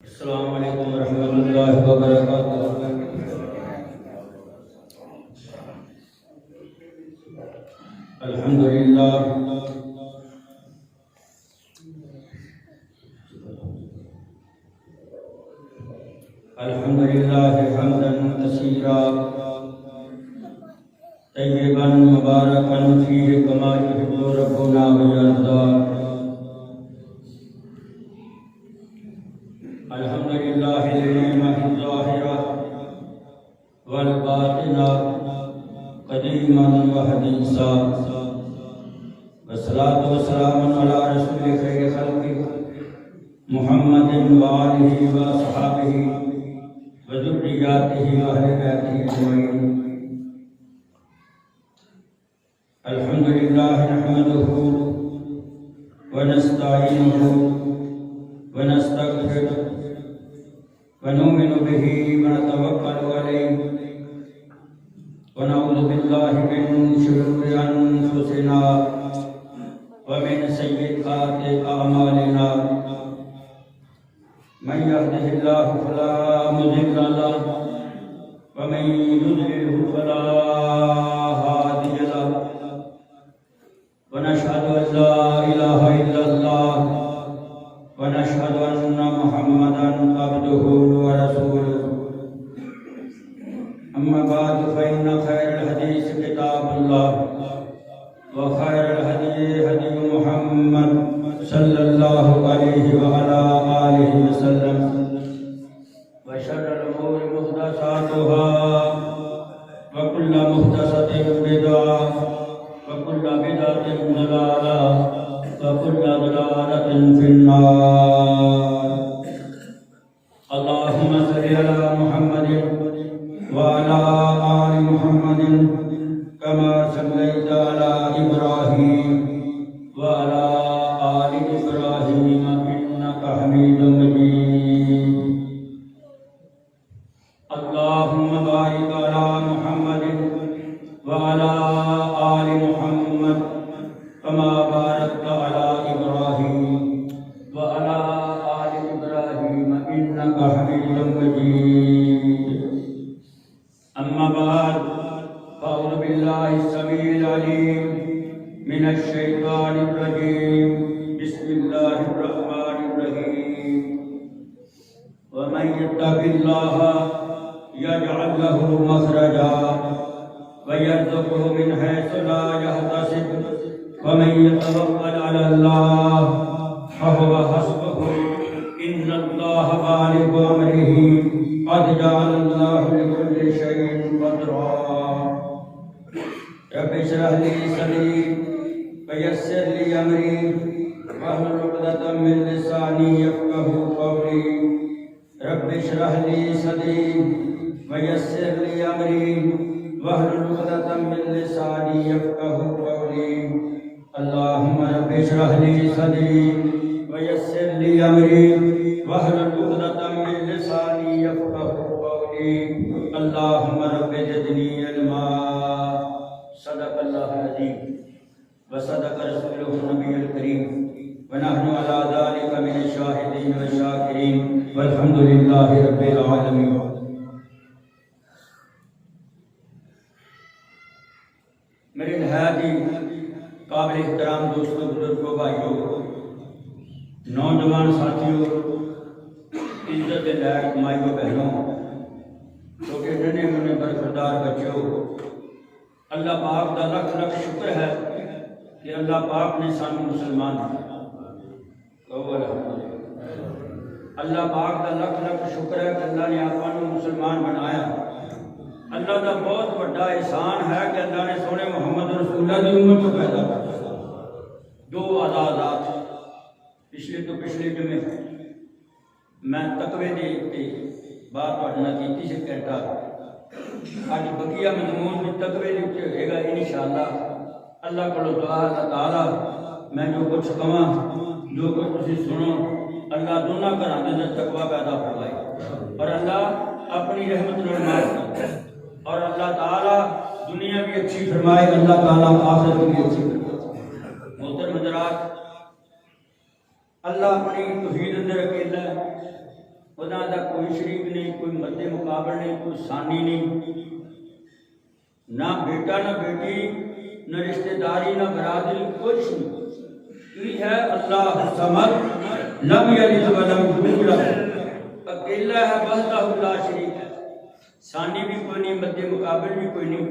अस्सलामु अलैकुम रहमतुल्लाहि व बरकातुहू। अल्हम्दुलिल्लाह अल्हम्दुलिल्लाहि हम्दन कसीरा तय्यबन मुबारकन फीहि कमा युहिब्बु रब्बुना व यर्दा। अल्हम्दुलिल्लाहि निअमतिज़ ज़ाहिरा वल बातिना क़दीमन व हदीसा वस्सलातु वस्सलामु अला रसूलिल खैरि खल्क़ि मुहम्मदिन व आलिहि व अस्हाबिहि व ज़ुर्रिय्यतिहि व अहलि बैतिहि अजमईन। अल्हम्दुलिल्लाह नहमदुहु व नस्तईनुहु व नस्तगफिरुहु व नुमिनु बिहि व नतवक्कलु अलैहि व नऊज़ु बिल्लाहि मिन शुरूरि अनफुसिना व मिन सय्यिआति अअमालिना। मन यहदिहिल्लाहु फला मुज़िल्ल लहु व मन युज़लिल्हु फला हादिय लहु व नशहदु अन ला इलाहा इल्लल्लाह व नशहदु अन्ना मुहम्मदन अब्दुहु व रसूलुहु। अम्मा बाद फ़इन्न खैरल हदीस किताबुल्लाह व खैरल हदी हदी मुहम्मद सल्लल्लाहु अलैहि व अला आलिहि वसल्लम व शर्रल उमूरि मुहदसातुहा व कुल्लु मुहदसतिन बिदअह व कुल्लु बिदअतिन ज़लाला व कुल्लु ज़लालतिन फिन्नार। अल्लाहुम्मा सल्लि अला मुहम्मदिन व अला आलि मुहम्मदिन कमा सल्लैता अला इब्राहीम व अला आलि इब्राहीम इन्नका हमीदुम मजीद। अल्लाहुम्मा बारिक अला मुहम्मदिन व अला आलि मुहम्मद कमा बारकता अला इब्राहीम व अला आलि इब्राहीम इन्नका हमीदुम मजीद। अम्मा बाद फ़अऊज़ु बिल्लाहि समीइल अलीम मिनश शैतानिर रजीम। बिस्मिल्लाहिर रहमानिर रहीम। व मन यत्तक़िल्लाहा यजअल लहु मख़रजा व यर्ज़ुक़हु मिन हैसु ला यहतसिब व मन यतवक्कल अलल्लाह फहुव हस्बुहु इन्नल्लाहा बालिगु अमरिही क़द जअलल्लाहु लिकुल्लि शैइन क़दरा। रब्बि इश्रह ली सदरी व यस्सिर ली अमरी वहलुल उक़दतम मिन लिसानी यफ़क़हू क़ौली। रब्बि इश्रह ली सदरी व यस्सिर ली अमरी वहलुल उक़दतम मिन लिसानी यफ़क़हू क़ौली। अल्लाहुम्मा रब्बि इश्रह ली सदरी व यस्सिर ली अमरी वहलुल उक़दतम मिन लिसानी यफ़क़हू क़ौली। अल्लाहुम्मा रब्बि ज़िदनी इल्मा। सदक़ल्लाहुल अज़ीम व सदक़ रसूलुहुन नबियुल करीम व नहनु अला ज़ालिका मिनश शाहिदीन व शाकिरीन वल्हम्दुलिल्लाहि रब्बिल आलमीन। मेरे नहायत ही काबिल एहतराम दोस्तों, बुजुर्गों, भाइयों, नौजवान साथियों, इज्जत के लायक माइयों, बहनों, छोटे नन्हे मुन्ने बरखुरदार बच्चों, अल्लाह पाक का लख लख शुक्र है कि अल्लाह पाक ने सानू मुसलमान अल्लाह पाक का लख लख शुक्र है कि अल्लाह ने आपको मुसलमान बनाया। अल्लाह का बहुत बड़ा एहसान है कि अल्लाह ने सोने मुहम्मद रसूलुल्लाह की उम्मत को पैदा किया। दो आज़ादात पिछले तो पिछले जुमे मैं तकवे की बात की से कहता अज बकिया मजमून भी तकवे होगा इंशाअल्लाह। अल्लाह को दुआ अल्लाह ताला मैं जो कुछ कहा जो कुछ तुम सुनो अल्लाह दोनों घर के अंदर तकवा पैदा फरमाए और अल्लाह अपनी रहमत माफ करे और अल्लाह ताला दुनिया भी अच्छी फरमाए, अल्लाह ताला आखिरत भी अच्छी फरमाए। मोहतरम हज़रात, अल्लाह अपनी तौहीद अंदर अकेला है, उन्हां दा कोई शरीक नहीं, कोई मद्दे मुकाबल नहीं, कोई सानी नहीं, ना बेटा ना बेटी, न रिश्तेदारी ना बरादरी, कुछ नहीं है। अल्लाह समद लम यलिद वलम यूलद, अकेला है, वहदहु ला शरीक है। सानी भी कोई नहीं, मद्दे मुकाबल भी कोई नहीं,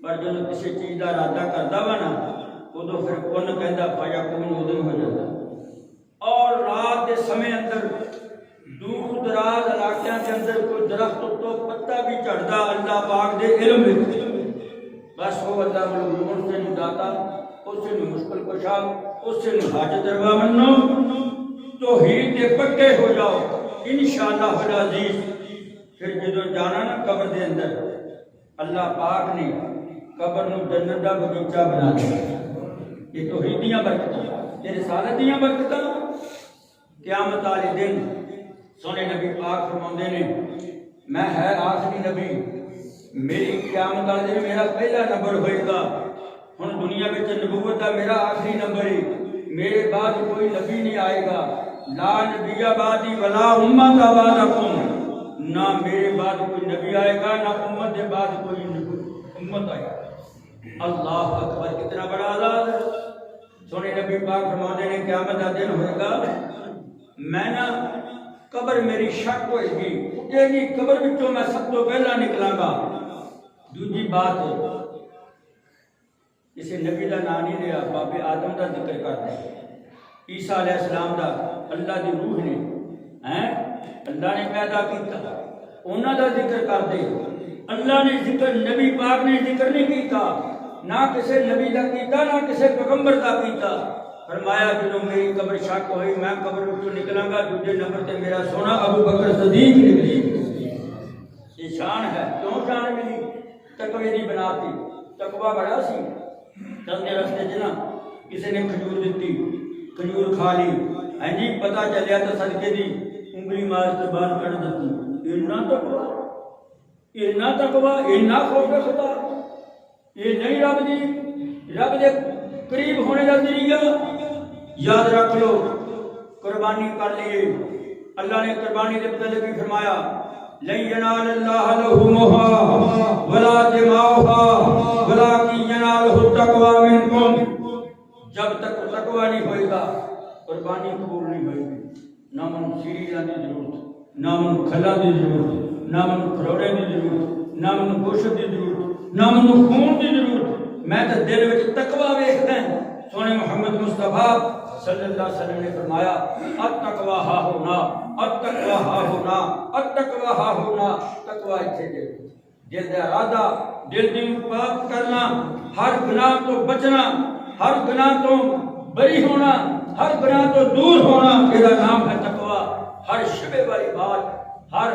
पर जो किसी चीज़ का इरादा करता वा ना उदों फिर कुन कहता फयकून उदों हो जाता। और रात के समय अंदर दूर दराज इलाकों के अंदर कोई दरख्त तो पत्ता भी झड़ता अल्लाह पाक दे इल्म में, बस वो अल्लाह मलूम से दाता, उससे मुश्किल कुशा, उससे हाजत रवा मनो, तौहीद के पक्के हो जाओ इंशाअल्लाह अज़ीज़। फिर जो जाना ना कब्र के अंदर, अल्लाह पाक ने कब्र नूं जन्नत का बगीचा बना दिया। ये तौहीद दीयां बरकतां, ये रिसालत दीयां बरकतां। क़यामत वाले दिन सोने नबी पाक फरमाते ने, मैं है आखिरी नबी, मेरी क़यामत वाले दिन मेरा पहला नंबर होएगा। हुण दुनिया में नबूवत का मेरा आखिरी नंबर है, मेरे बाद कोई नबी नहीं आएगा। ला नबिया बादी वला उम्मत बादकुम, ना मेरे बाद कोई नबी आएगा, ना उम्मत के बाद कोई उम्मत आएगा। अल्लाह अकबर, कितना बड़ा आज़ाद है। सोने नबी पाक फरमाते ने, क़यामत का दिन होएगा, मैं ना कब्र मेरी शक होएगी, उठेगी कब्र विचों मैं सब तो पहला निकलांगा। दूजी बात, किसी नबी का नाम नहीं लिया, बाबे आदम का जिक्र करते, ईसा अलैहिस्सलाम का, अल्लाह की रूह ने अल्लाह ने पैदा किया, उन्हों का जिक्र करते। अल्लाह ने जिक्र नबी पाक ने जिक्र नहीं किया, ना किसी नबी का किया, ना किसी पैगंबर का किया। फरमाया जो मेरी कब्र शक हुई, मैं कब्र विचों निकलांगा, दूजे नंबर पर मेरा सोना अबू बकर सदीक निकली। ये शान है। क्यों शान मिली? तकवे की बनाती। तकवा बड़ा सी, चलते रस्ते च ना किसी ने खजूर दी, खजूर खा ली, हाँ जी, पता चलिया तो सदके दी उंगली मार के बाहर कढ़ दी। इन्ना तकवा, इन्ना तकवा, इन्ना खौफ खुदा, ये नहीं रब दी, रब दे करीब होने का जरिया। याद रख लो, कुर्बानी कर लिए, अल्लाह ने कुर्बानी के बदले भी फरमाया, लन यनालल्लाह लहुमुहा वला दिमाउहा वलाकिन यनालुहु तक़वा मिनकुम। जब तक तकवा नहीं होएगा कुर्बानी कबूल नहीं होएगी। ना मन सीरीज़ां की जरूरत, ना मन खला की जरूरत, ना मन खरोड़े की जरूरत, ना मन गोश्त की जरूरत, ना मन खून की जरूरत। मैं तो दिल में तकवा वेखदा है। सोने मोहम्मद मुस्तफा सल्लल्लाहु अलैहि वसल्लम ने फरमाया, अत्तक़वा हा होना, अत्तक़वा हा होना, अत्तक़वा हा होना। तकवा इत्थे दिल दा इरादा, दिल दी पाक करना, हर गुनाह तो बचना, हर गुनाह तो बरी होना, हर गुनाह तो दूर होना, इसका नाम है तकवा। हर शिबे वाली बात, हर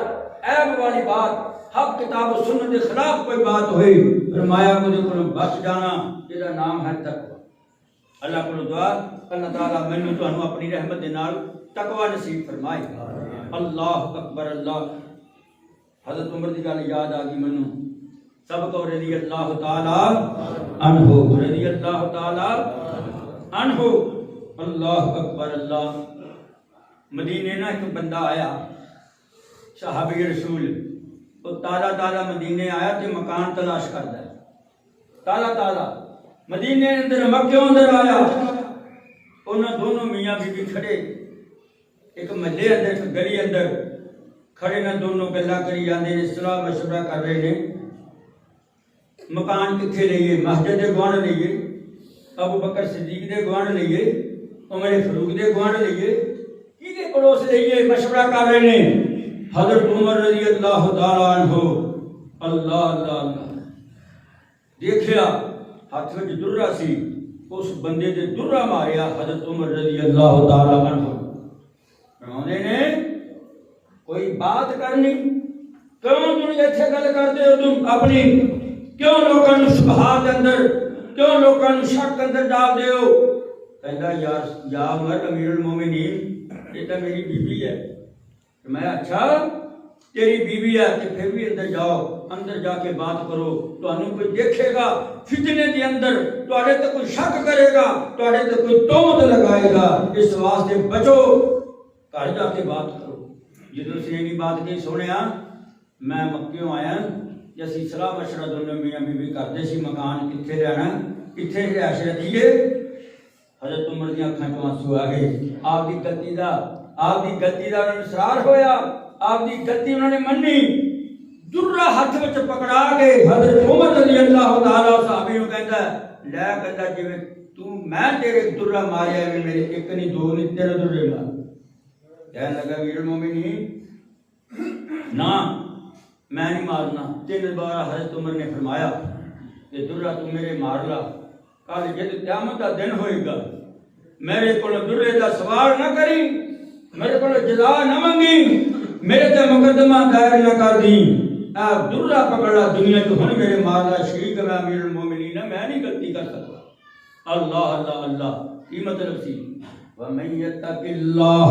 ऐब वाली बात, हक किताब और सुन्नत के खिलाफ कोई बात हुई, फरमाया मुझे को बच जाना, इसका नाम है तकवा। अल्लाह को दुआ, अल्लाह ताला मैनू तुहानू अपनी रहमत दे नाल तकवा नसीब फरमाए। अल्लाह अकबर। अल्लाह हज़रत उमर की गल याद आ गई मैनू, सब को रज़ी अल्लाह ताला अन्हु, रज़ी अल्लाह ताला अन्हु। अल्लाह अकबर। अल्लाह मदीने ना एक बंदा आया, सहाबी रसूल, वो ताला ताला मदीने आया तो मकान तलाश करता है। ताला ताला मदीने अंदर मक्के अंदर आया, उन्होंने दोनों मियाँ बीबी खड़े एक महल्ले अंदर, एक गली अंदर खड़े ने, दोनों गल्लां करी जाते ने, सलाह मशवरा कर रहे हैं, मकान कित्थे लईए, मस्जिद के गुआढ़ लईए, अबू बकर सिद्दीक के गुआढ़ लईए, उमर फारूक के गुआढ़ लईए, किहदे पड़ोस लईए, मशवरा कर रहे हैं। हज़रत उमर रज़ी अल्लाह ताला अन्हु, अल्लाह अल्लाह अल्लाह, देखिया हाथ में दुर्रा सी, उस बंदे ने दुर्रा मारिया। हज़रत उमर रज़ी अल्लाह ताला अन्हु फरमाते ने, कोई बात करनी, क्यों तुम इत्थे गल करदे हो, तुम अपनी क्यों लोगों को सुबहात अंदर, क्यों लोगों को शक अंदर डाल दे हो। कहता यार या उमर अमीरुल मोमिनीन, ये तो मेरी बीवी है। मैं अच्छा तेरी बीवी है तो फिर भी अंदर जाओ, अंदर जाके बात करो, तो कोई देखेगा फितने के अंदर, तुहाडे ते कोई शक करेगा, तुहाडे ते कोई तोहमत लगाएगा, इस वास्ते बचो, घर जाके बात करो। जो इन्नी बात कही सोने मैं मक्कियों आया ते असीं सलाह मशवरा दोनों मियाँ बीवी करते सी मकान कित्थे लेना कित्थे रिहायश रखीए। हज़रत उमर दी अखां चों आंसू आ गए। आपकी गलती का उन्होंने इसरार होया, आपकी गलती उन्होंने मन्नी। दुर्रा हथ विच पकड़ा के हज़रत उमर रज़ी अल्लाह तआला सहाबी नूं कहंदा लै कहंदा जिवें तू मैं तेरे दुर्रा मारिया मेरे एक नहीं दो नहीं तेरे दुर्रे मार। कहने लगा अमीरुल मोमिनीन ना मैं नहीं मारना। 3 बार हज़रत उमर ने फरमाया कि दुर्रा तू मेरे मार ला, कल जब क़यामत का दिन होएगा मेरे को दुर्रे का सवाल ना करी, मेरे को जज़ा ना मंगी, मेरे ते मुकदमा दायर ना कर दी। दुर्रा पकड़ ला दुनिया तो हुण मेरे मार ला शरीक मैं अमीरुल मोमिनीन मैं नहीं गलती कर सकता। अल्लाह अल्लाह अल्लाह की मतलब सी व मन यत्तकिल्लाह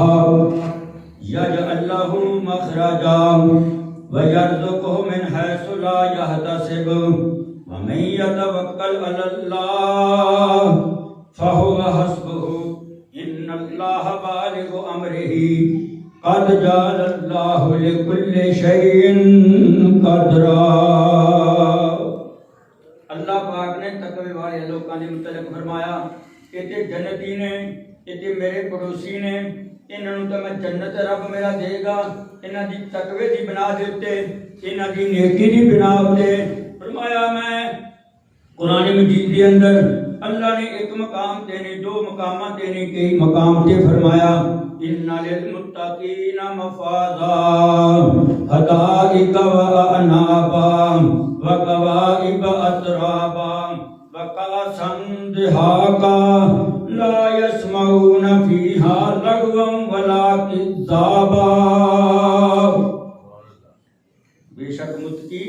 यजअल लहू मखरजा व यरज़ुक़हु मिन हैसु ला यहतसिब व मन यतवक्कल अलल्लाह फहुव हस्बुहु इन्नल्लाह बालिगु अमरिही क़द जअलल्लाहु लिकुल्लि शैइन क़दरा। अल्लाह पाक ने तकवे वाले लोगों के मुतल्लिक़ फरमाया ये जन्नती ने ये मेरे पड़ोसी ने इन्होंने तो मैं जन्नत रब मेरा देगा इन्हां दी तकवे दी बिना दे उत्ते इन्हां दी नेकी दी बिना उत्ते। फरमाया मैं कुरान मजीद के अंदर अल्लाह ने एक मकाम ते नहीं 2 मकामां ते नहीं कई मकाम ते फरमाया इन्ना लिल मुत्तकीना मफाज़ा हदाइक व अनाबा व कवाइब अतराबा व कासन दिहाका ला यस्मऊन फीहा लगवन वला किज़ाबा। बेशक मुत्तकी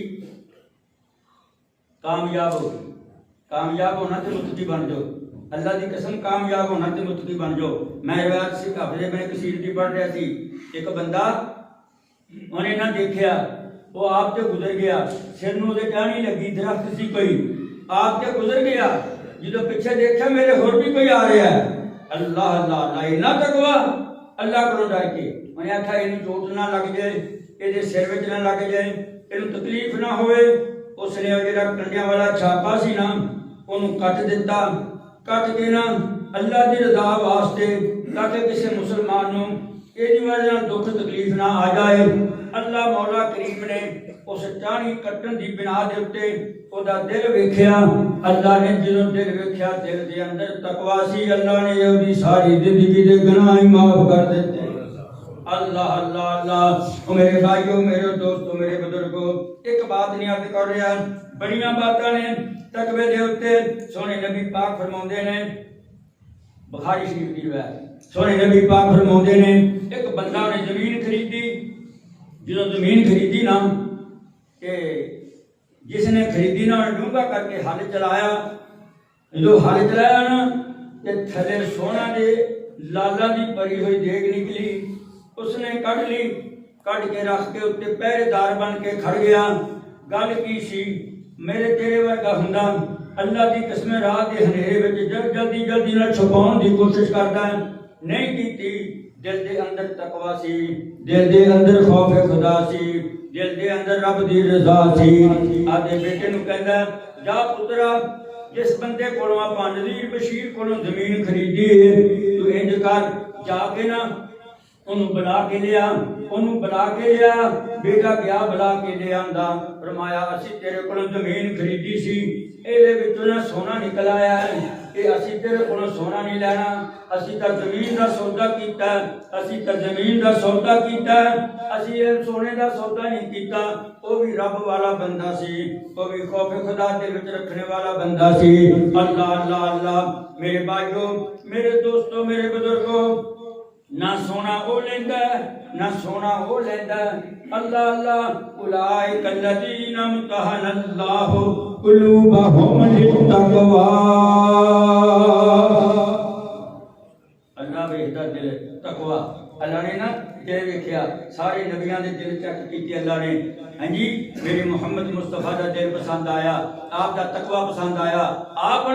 कामयाब होना तो मुत्तकी बन जाओ। अल्लाह की कसम कामयाब होना तो मुत्तकी बन जाओ। मैं रिवायत से हफ्ते मैंने कसीर की पढ़ रहा थी एक बंदा उन्हें ना देखा वो आप से गुजर गया सिर नूं उहदे टहनी लगी दरख्त सी कोई आप से गुजर गया जो पीछे देखा मेरे होर भी कोई आ रहा है अल्लाह अल्लाह अल्लाह इन्ना तकवा अल्लाह को डर के उन्हें आखा इन चोट ना लग जाए ये सिर में ना लग जाए इन तकलीफ ना होए। उसने जो कंडिया वाला छापा सी ना उन्होंने कट दिता कट के ना अल्लाह की रजा वास्ते ताकि किसी मुसलमान नूं इहदी वजह दुख तकलीफ ना आ जाए। अल्लाह मौला करीम ने उस टाणी कट्टन की बिना के उत्ते ओदा दिल वेख्या। अल्लाह ने जो दिल वेख्या दिल के अंदर तकवा सी अल्लाह ने ओदी सारी जिंदगी के गुनाह ही माफ कर दिते। अल्लाह अल्लाह अल्लाह। मेरे भाइयों मेरे दोस्तों मेरे बुजुर्गों एक बात नहीं अर्ज कर रहा बड़िया बातां ने तकवे दे उत्ते सोने नबी पाक फरमाउंदे ने बुखारी शरीफ की रिवायत सोने नबी पाक फरमाउंदे ने एक बंदा ने जमीन खरीदी जो जमीन खरीदी ना कि जिसने खरीदी ना उन्हें डूंगा करके हल चलाया जो हल चलाया ना ते थले सोना दे लाला दी भरी हुई देग निकली उसने कढ़ ली कढ़ के रख के उत्ते पहरेदार बन के खड़ गया। गल की सी मेरे तेरे वर्गा हुंदा अल्लाह की कसम रात के हनेरे विच जल्दी जल्दी नाल छुपाउण दी कोशिश करदा नहीं कीती। दिल दे अंदर तकवा सी दिल दे अंदर खौफ खुदा सी दिल दे अंदर रब दी रजा सी। आदे बेटे नूं कहंदा जा पुत्रा जिस बंदे कोलों आपां नज़ीर बशीर कोलों जमीन खरीदी है तू इंज कर जाके ना उन्होंने बुला के लिया बेटा गया बुला के ले आंदा फरमाया असी तेरे को जमीन खरीदी सी ਇਹਦੇ ਵਿੱਚੋਂ ਨਾ ਸੋਨਾ ਨਿਕਲ ਆਇਆ ਹੈ ਇਹ ਅਸੀਂ ਤੇਰੇ ਕੋਲੋਂ ਸੋਨਾ ਨਹੀਂ ਲੈਣਾ ਅਸੀਂ ਤਾਂ ਜ਼ਮੀਨ ਦਾ ਸੌਦਾ ਕੀਤਾ ਅਸੀਂ ਇਹ ਸੋਨੇ ਦਾ ਸੌਦਾ ਨਹੀਂ ਕੀਤਾ। ਉਹ ਵੀ ਰੱਬ ਵਾਲਾ ਬੰਦਾ ਸੀ ਉਹ ਵੀ ਖੌਫ ਖੁਦਾ ਦੇ ਵਿੱਚ ਰੱਖਣੇ ਵਾਲਾ ਬੰਦਾ ਸੀ। अल्लाह अल्लाह अल्लाह। मेरे भाइयों मेरे दोस्तों मेरे बुजुर्गों ना सोना वो लेंदा ना सोना वो लेंदा। अल्लाह अल्लाह उलाइक अल्लज़ीना इम्तहनल्लाहु कुलूबहुम लित्तक़वा। अल्लाह वेखदा दिल तकवा अल्लाह ने ना दिल वेख्या सारे नबियां दे दिल चेक कीते अल्लाह ने। हाँ जी मेरे मुहम्मद मुस्तफा का दिल पसंद आया आप दा तकवा पसंद आया आप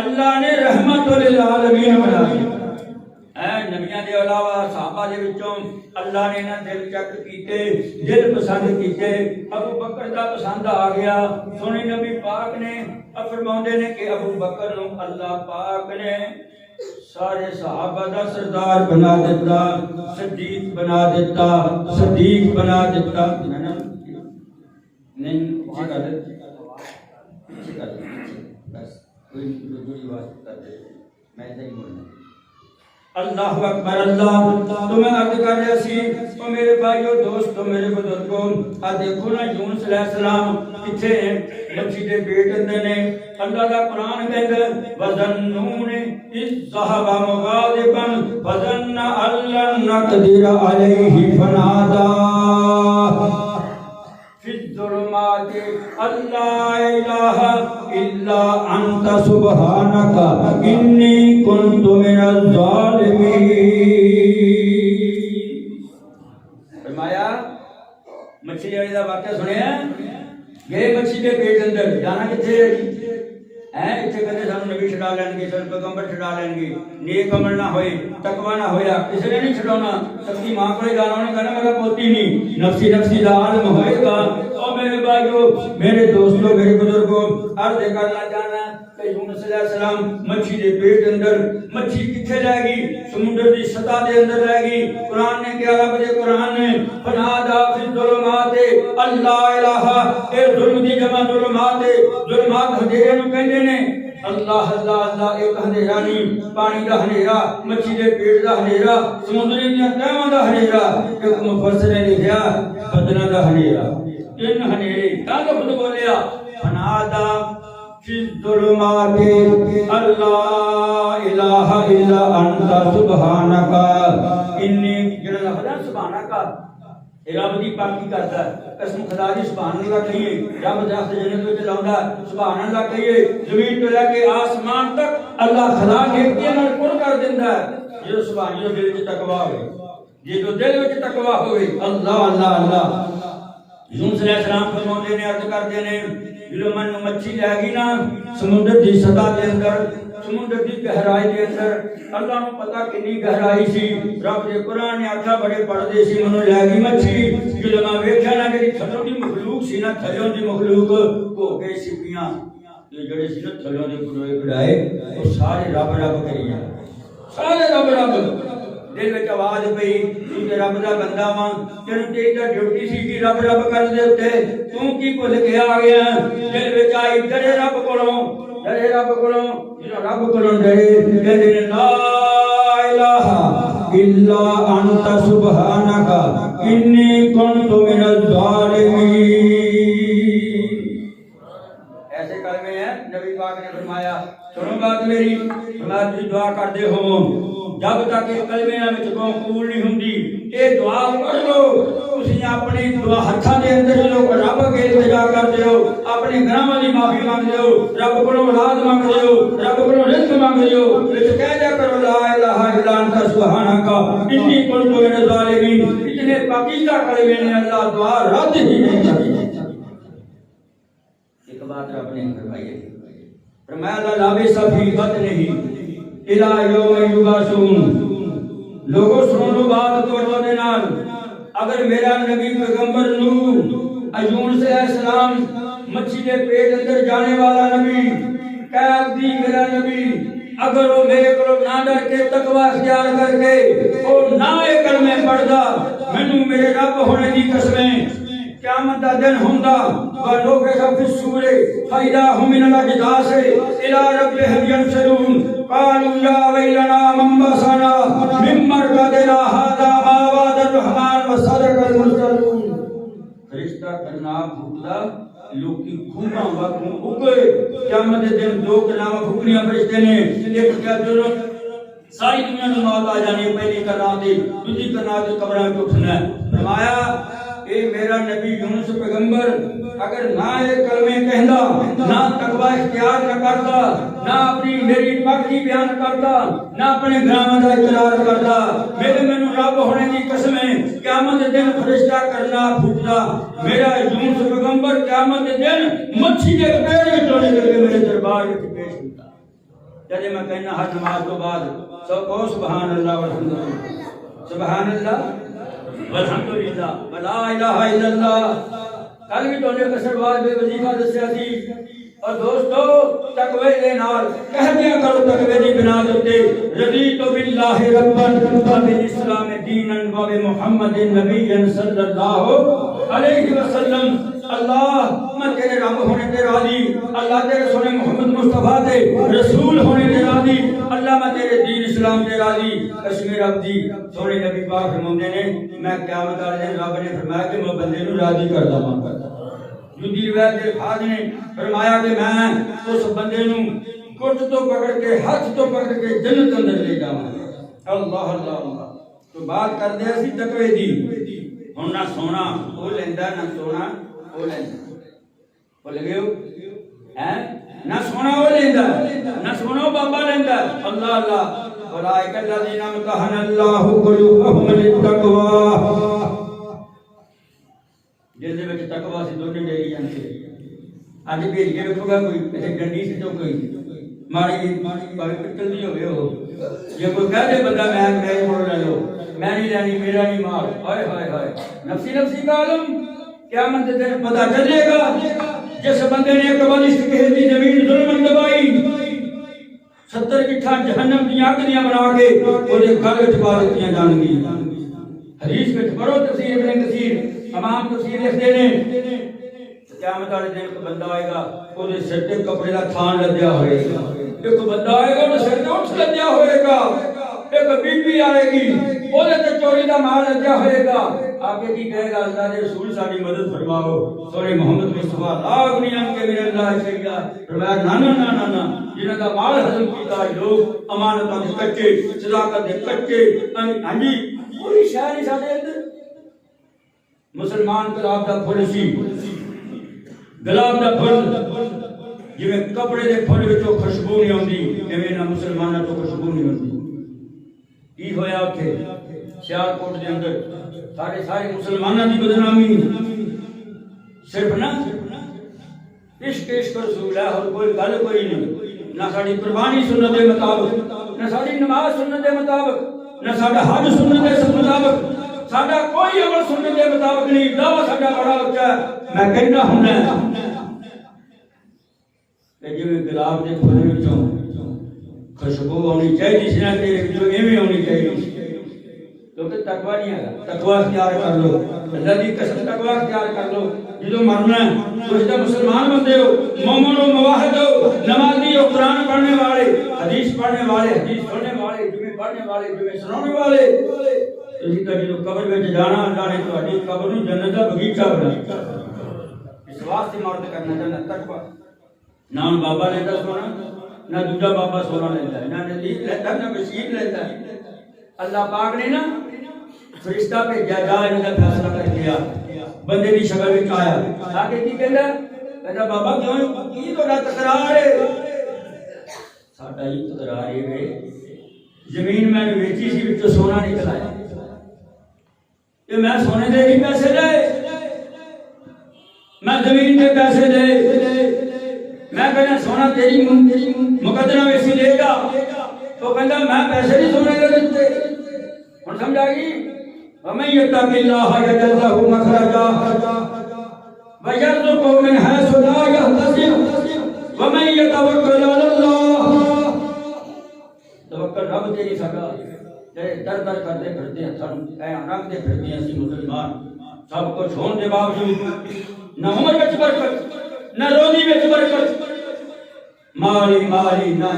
अल्लाह ने रहमतुल लिल आलमीन बनाया। नबियां के अलावा सहाबा दे विचों अल्लाह ने ना दिल चक कीते, दिल पसंद कीते। अबू बकर दा पसंद आ गया। सोने नबी पाक ने फरमाउंदे ने कि अबू बकर नूं अल्लाह पाक ने सारे सहाबा दा सरदार बना दिता, सदीक बना दिता, सदीक बना दिता। नहीं बस कोई दूसरी बात कर दे, मैं नहीं बोलना। अल्लाह अकबर। अल्लाह तो मैं अर्ज कर रहा सी, तो मेरे भाइयों दोस्तों मेरे बुजुर्गों, आ देखो ना यूनुस अलैहिस्सलाम किथे हैं? मच्छी के पेट अंदर ने। अल्लाह का कुरान कहता है वज़न्नून इज़ ज़हबा मुग़ाज़िबन फ़ज़न्ना अल्लन नक़दिर अलैहि फनादा फिज़्ज़ुलुमाति अल्ला इलाहा इल्ला अंता सुब्हानका इन्नी कुन्तु मिनज़ ज़ालिमीन। फरमाया मछली वाली दा वाकया सुनिया, गए मछली के पेट अंदर, जाना किथे है? इत्थे कहते सानू नबी छड़ा लैणगे, सानू पैगंबर छड़ा लैणगे, नेक अमल ना होए, तकवा ना होया, किसी ने नहीं छड़ाना। सबकी मां को जाना, उन्हें कहना मेरा पोती नहीं, नफसी नफसी दा आलम होएगा। और मेरे भाइयों मेरे दोस्तों मेरे बुजुर्गों, अर्ज करना चाहना कि यूनुस अलैहिस्सलाम मच्छी के पेट अंदर, मच्छी किथे रहेगी? समुद्र की सतह के अंदर रहेगी। कुरान ने क्या बजे कुरान ने फनादा फिज़्ज़ुलुमाति अल्ला इलाहा, ए जुल्म दी जमा जुल्मात, जुल्मात हनेरे नु कहंदे ने। अल्लाह अल्लाह अल्लाह एक हनेरा नहीं, पानी का हनेरा, मच्छी के पेट का हनेरा, समुद्र दी तहवां का हनेरा, एक मुफस्सिर ने लिखा बदना का हनेरा। तीन हनेरे तां तो खुद बोलिया फनादा फिज़्ज़ुलुमाति अल्ला इलाहा इल्ला अंता सुब्हानका इन्नी। जेड़ा लफ्ज़ सुब्हानका रब की पाकी करता है, कसम खुदा दी सुभान अल्लाह कहिए। रब दरख्त जन्नत विच लाउंदा सुभान अल्लाह कहिए। जमीन तो लेके आसमान तक अल्लाह खुदा नेकियां नाल पुर कर दिंदा है जो सुभान जो दिल विच तकवा होवे, जे जो दिल विच तकवा होवे। अल्लाह अल्लाह अल्लाह। यूनुस अलैहिस्सलाम फरमाउंदे ने, अर्ज करदे ने, जो मन मच्छी लैगी ना समुद्र की सतह के अंदर, समुद्र की गहराई के अंदर, अल्लाह को पता कितनी गहराई सी। रब के कुरान ने आखा बड़े पढ़दे सी, मनु लैगी मच्छी। जो मैं वेख्या ना कि थल्लों की मखलूक सी ना, थल्लों की मखलूक हो गए सिपियां, ये जड़े सी ना थल्लों दे गुड़ोए गुड़ाए, वो सारे रब रब करी जाए, सारे रब रब। दिल में आवाज पई, तू ते रब दा बंदा वा, तेनू तेरी तां ड्यूटी सी कि रब रब कर दे उत्ते, तू की भुल के आ गया? दिल विच आई डरे रब कोलों, डरे रब कोलों। जो रब कोलों डरे कहंदे ने ला इलाहा इल्ला अंता सुब्हानका इन्नी कुन्तु मिनज़ ज़ालिमीन। ऐसे कलमे हैं नबी पाक ने फरमाया। सुनो बात मेरी, फरमाया तुसीं दुआ करदे हो जब तक ये कलमे विच कबूल नहीं हुंदी, ये दुआ पढ़ लो। तुसीं अपनी दुआ हत्थां दे अंदर जो रब अगे इल्तिजा करदे हो, अपने गुनाहां दी माफी मंगदे हो, रब कोलों औलाद मंगदे हो, रब कोलों रिज़्क मंगदे हो, विच कह दिया करो ला इलाहा इल्ला अंता सुब्हानका इन्नी कुन्तु मिनज़ ज़ालिमीन। इतने पाकीज़ा कलमे ने अल्लाह दुआ रद्द ही नहीं करता। एक बात रब ने फरमाई है, फरमाया ला लाबिस फी बत्निही इला यौम युबासून। लोगों सुन लो बात तवज्जो दे नाल, अगर मेरा नबी पैगंबर नूह यूनुस अलैहिस्सलाम मच्छी के पेट अंदर जाने वाला नबी, कैद दी मेरा नबी, अगर वो मेरे को ना डर के तकवा इख्तियार करके वो ना एक कलमे पढ़दा, मैनू मेरे रब होने की कसमें क़यामत दा दिन हुंदा व लोग फिर सूरे फायदा हम मिनल अजदास इला रब्बिहिम यंसलून कालू या वैलना मंबसना मिम्मर कदना हादा आवाद रहमान व सदकल मुरसलून। फरिश्ता करना फूकदा लोकी खूबा वाकू उगे। क़यामत दे दिन दो कलाम फूकनियां फरिश्ते ने, एक क्या दोनों सारी दुनिया में मौत आ जानी है, पहली करना दी दूसरी करना दी कब्र में उठना है। फरमाया ए मेरा नबी यूनुस पैगंबर अगर ना एक कलमे कहंदा, ना तकवा इख्तियार न करता, ना अपनी मेरी पाकी बयान करता, ना अपने गुनाहों का इकरार करता, मेरे मैनू रब होने की कसमें क़यामत के दिन फरिश्ता करना फूकदा, मेरा यूनुस पैगंबर क़यामत के दिन मच्छी के पेट विचों निकल के मेरे दरबार में पेश होता। जब मैं कहना हर नमाज तो बाद सब कहो सुभान अल्लाह वल्हम्दुलिल्लाह, सुभान अल्लाह वल्हम्दुलिल्लाह वला इलाहा इल्लल्लाह। कल भी तोने कसरवाद में वजीफा दस्या सी। और दोस्तों तकवे दे नाल कह दिया करो तकवे दी बिना दे रज़ीतु बिल्लाहि रब्बन व बिल इस्लाम दीनन व बि मुहम्मदिन नबिय्यन सल्लल्लाहु अलैहि वसल्लम। अल्लाह मैं तेरे रब होने ते राजी, अल्लाह तेरे सोने मोहम्मद मुस्तफा दे रसूल होने ते राजी, अल्लाह मैं तेरे दीन इस्लाम ते राजी। कश्मीर अब्दी सोने नबी पाक फरमाते ने मैं क़यामत वाले दिन रब ने फरमाया कि मैं बंदे नु राजी करदा मां। दूसरी रिवायत के अल्फाज ने फरमाया कि मैं उस बंदे नु गुट तो पकड़ के हाथ तो पकड़ के जन्नत अंदर ले जावांगा। अल्लाह अल्लाह अल्लाह। तो बात करदे असी तकवे दी। हुण ना सोना ओ लेंदा ना सोना ओ लेंदा, भुल गए हो हैं? ना सोना ओ लेंदा ना सोना ओ बाबा लेंदा। अल्लाह अल्लाह। वलाइका अल्लज़ीना अमतहनल्लाहु कुलूबहुम लित्तक़वा, जिसदे विच तकवा सी दोने डेरी जांदे। अज भेज के रखोगा कोई इत्थे डंडी सी तो कोई माड़ी भावे पित्तल दी होवे हो, जे कोई कह दे बंदा मैं मोड़ ले लो, मैं नहीं लेनी, मेरा नहीं माल, हाय हाय हाय नफसी नफसी का आलम। क़यामत के दिन पता चलेगा जिस बंदे ने एक बलिष्ठ कहे दी जमीन जुल्मन दबाई, 70 किट्ठा जहन्नम दी आग दियां बना के ओदे गल विच पा दित्तियां जाणगियां। हदीस विच पढ़ो तफसीर इब्न कसीर तमाम तफसीर लिखदे ने क़यामत वाले दिन एक बंदा आएगा ओदे सिर ते कपड़े दा थान लद्या होएगा, एक बंदा आएगा ओदे सिर ते उठ लद्या होएगा, एक बीबी आएगी ओदे ते चोरी दा माल लद्या होएगा। आगे की कहेगा अल्लाह के रसूल साडी मदद फरमाओ, सोने मोहम्मद मुस्तफा लाग नहीं के मेरे अल्लाह सैयदा फरमाया ना ना ना ना जिन्हां दा माल हजम कीता लोग अमानतां दे कच्चे, सदाकत दे कच्चे। हां जी पूरी शहर ही साडे अंदर मुसलमान गुलाब दा फुल सी, गुलाब दा फुल जिवें कपड़े दे फुल विचों खुशबू नहीं आउंदी इवें ना मुसलमानां तो खुशबू नहीं आउंदी। की होया उत्थे सियालकोट दे अंदर सारे सारे मुसलमानां दी बदनामी सिर्फ ना इश्क इश्क रसूल है और कोई गल कोई नहीं। ना साडी कुर्बानी सुन्नत दे मुताबिक, ना साडी नमाज सुन्नत दे मुताबिक, ना साडा हज सुन्नत दे मुताबिक, साडा कोई अमल सुन्नत दे मुताबिक नहीं। दावा साडा बड़ा उच्चा है। मैं कहना हुंदा कि जिवें गुलाब दे फुल विचों खुशबू आनी चाहिए सी ना तेरे विचों एवें आनी चाहिए। क्योंकि तकवा नहीं है, तकवा इख्तियार कर लो, अल्लाह दी कसम तकवा इख्तियार कर लो। जो मरना है तो इसका मुसलमान बंदे हो, मोमिन हो, मुवाहिद हो, नमाजी हो, कुरान पढ़ने वाले, हदीस पढ़ने वाले, हदीस सुनने वाले, जुमे पढ़ने वाले, जुमे सुनाने वाले। इसी तरह जो कब्र में जाना अल्लाह ने तुम्हारी कब्र में जन्नत का बगीचा बनाया। इस वास्ते मर्द करना चाहिए तकवा। नाम बाबा लेता सोना ना दूजा बाबा सोना लेता है, ना नजीब लेता ना बशीर लेता है। अल्लाह पाक ने ना फरिश्ता भेजा जा इनका फैसला करके आ बंदे की शक्ल में आया आके की कहता बाबा क्यों की तोड़ा तकरार है? साडा ही तकरार है जमीन मैंने बेची सी विचों सोना निकल आया ते मैं सोने दे ही पैसे दे, मैं जमीन के पैसे दे, मैं कहना सोना तेरी मुकदमा में सी लेगा तो कहता मैं पैसे नहीं सोने दे देते। हुण समझ आ गई? वमन यत्तक़िल्लाह यजअल लहू मखरजा व यरज़ुक़हु मिन हैसु ला यहतसिब वमन यतवक्कल अलल्लाह। तवक्कल रब तेरी सदा तेरे दर दर करते फिरते हैं, सब रखते फिरते हैं असीं मुसलमान। सब कुछ होने के बावजूद न उम्र विच बरकत, न रोजी विच बरकत, माली माली ना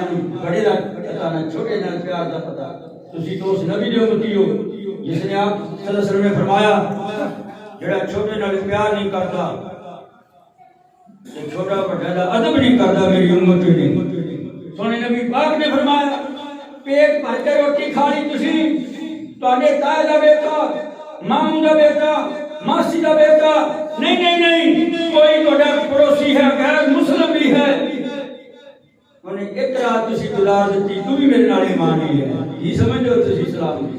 बड़े दा पता ना छोटे ना प्यार दा पता। तुसी तो उस नबी दे उम्मती हो जिसने आप सल्लल्लाहु अलैहि वसल्लम ने फरमाया जेड़ा छोटे नाल प्यार नहीं करता ते छोटा बड़ा दा अदब नहीं करता मेरी उम्मत ने। सोने नबी पाक ने फरमाया पेट भर के रोटी खा ली तुसी, तुहाडे ताए दा बेटा, मामू दा बेटा, मासी दा बेटा नहीं नहीं नहीं कोई तुहाडा पड़ोसी है, गैर मुस्लिम भी है, उन्हें एक रात तुसी दुलार दी तू भी मेरे नाल ईमान ही है। ये समझो तुसी इस्लाम दी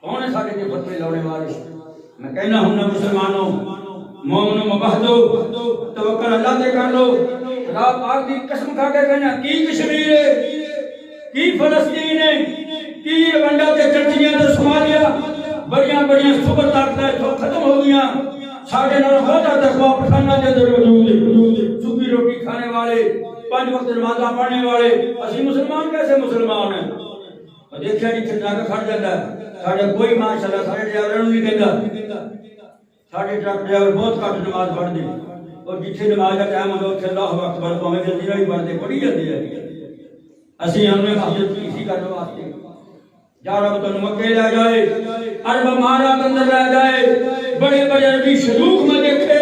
कौन है साडे ते फतवे लाने वाले? मैं कहना हूं ना मुसलमानों मोमिनो मुबहदो तवक्कल अल्लाह ते कर लो। खुदा पाक दी कसम खा के कहना की कश्मीर है की फलस्तीन है, की रवंडा ते चर्चियां ते सोमालिया, बड़ियां बड़ियां सुपर ताकतें तो खत्म हो गई। साढ़े नाल वादा तकवा पठाना के अंदर मौजूद है। सूखी रोटी खाने वाले, 5 वक्त नमाज़ पढ़ने वाले, असि मुसलमान कैसे मुसलमान हैं? देखिए जी खड़ा खड़ जाता है साढ़े कोई माशाल्लाह साढ़े ड्राइवर नहीं कहता, साढ़े ट्रक ड्राइवर बहुत घट नमाज पढ़ते और जिथे नमाज का टाइम होता उसे अल्लाहु अकबर भावें जल्दी नहीं पढ़ते पढ़ी जाते हैं। असि हमने मस्जिद इसी करने वास्ते या रब तन मक्के ले जाए, अरब मारा अंदर ले जाए, बड़े बड़े नबी शरूक में देखे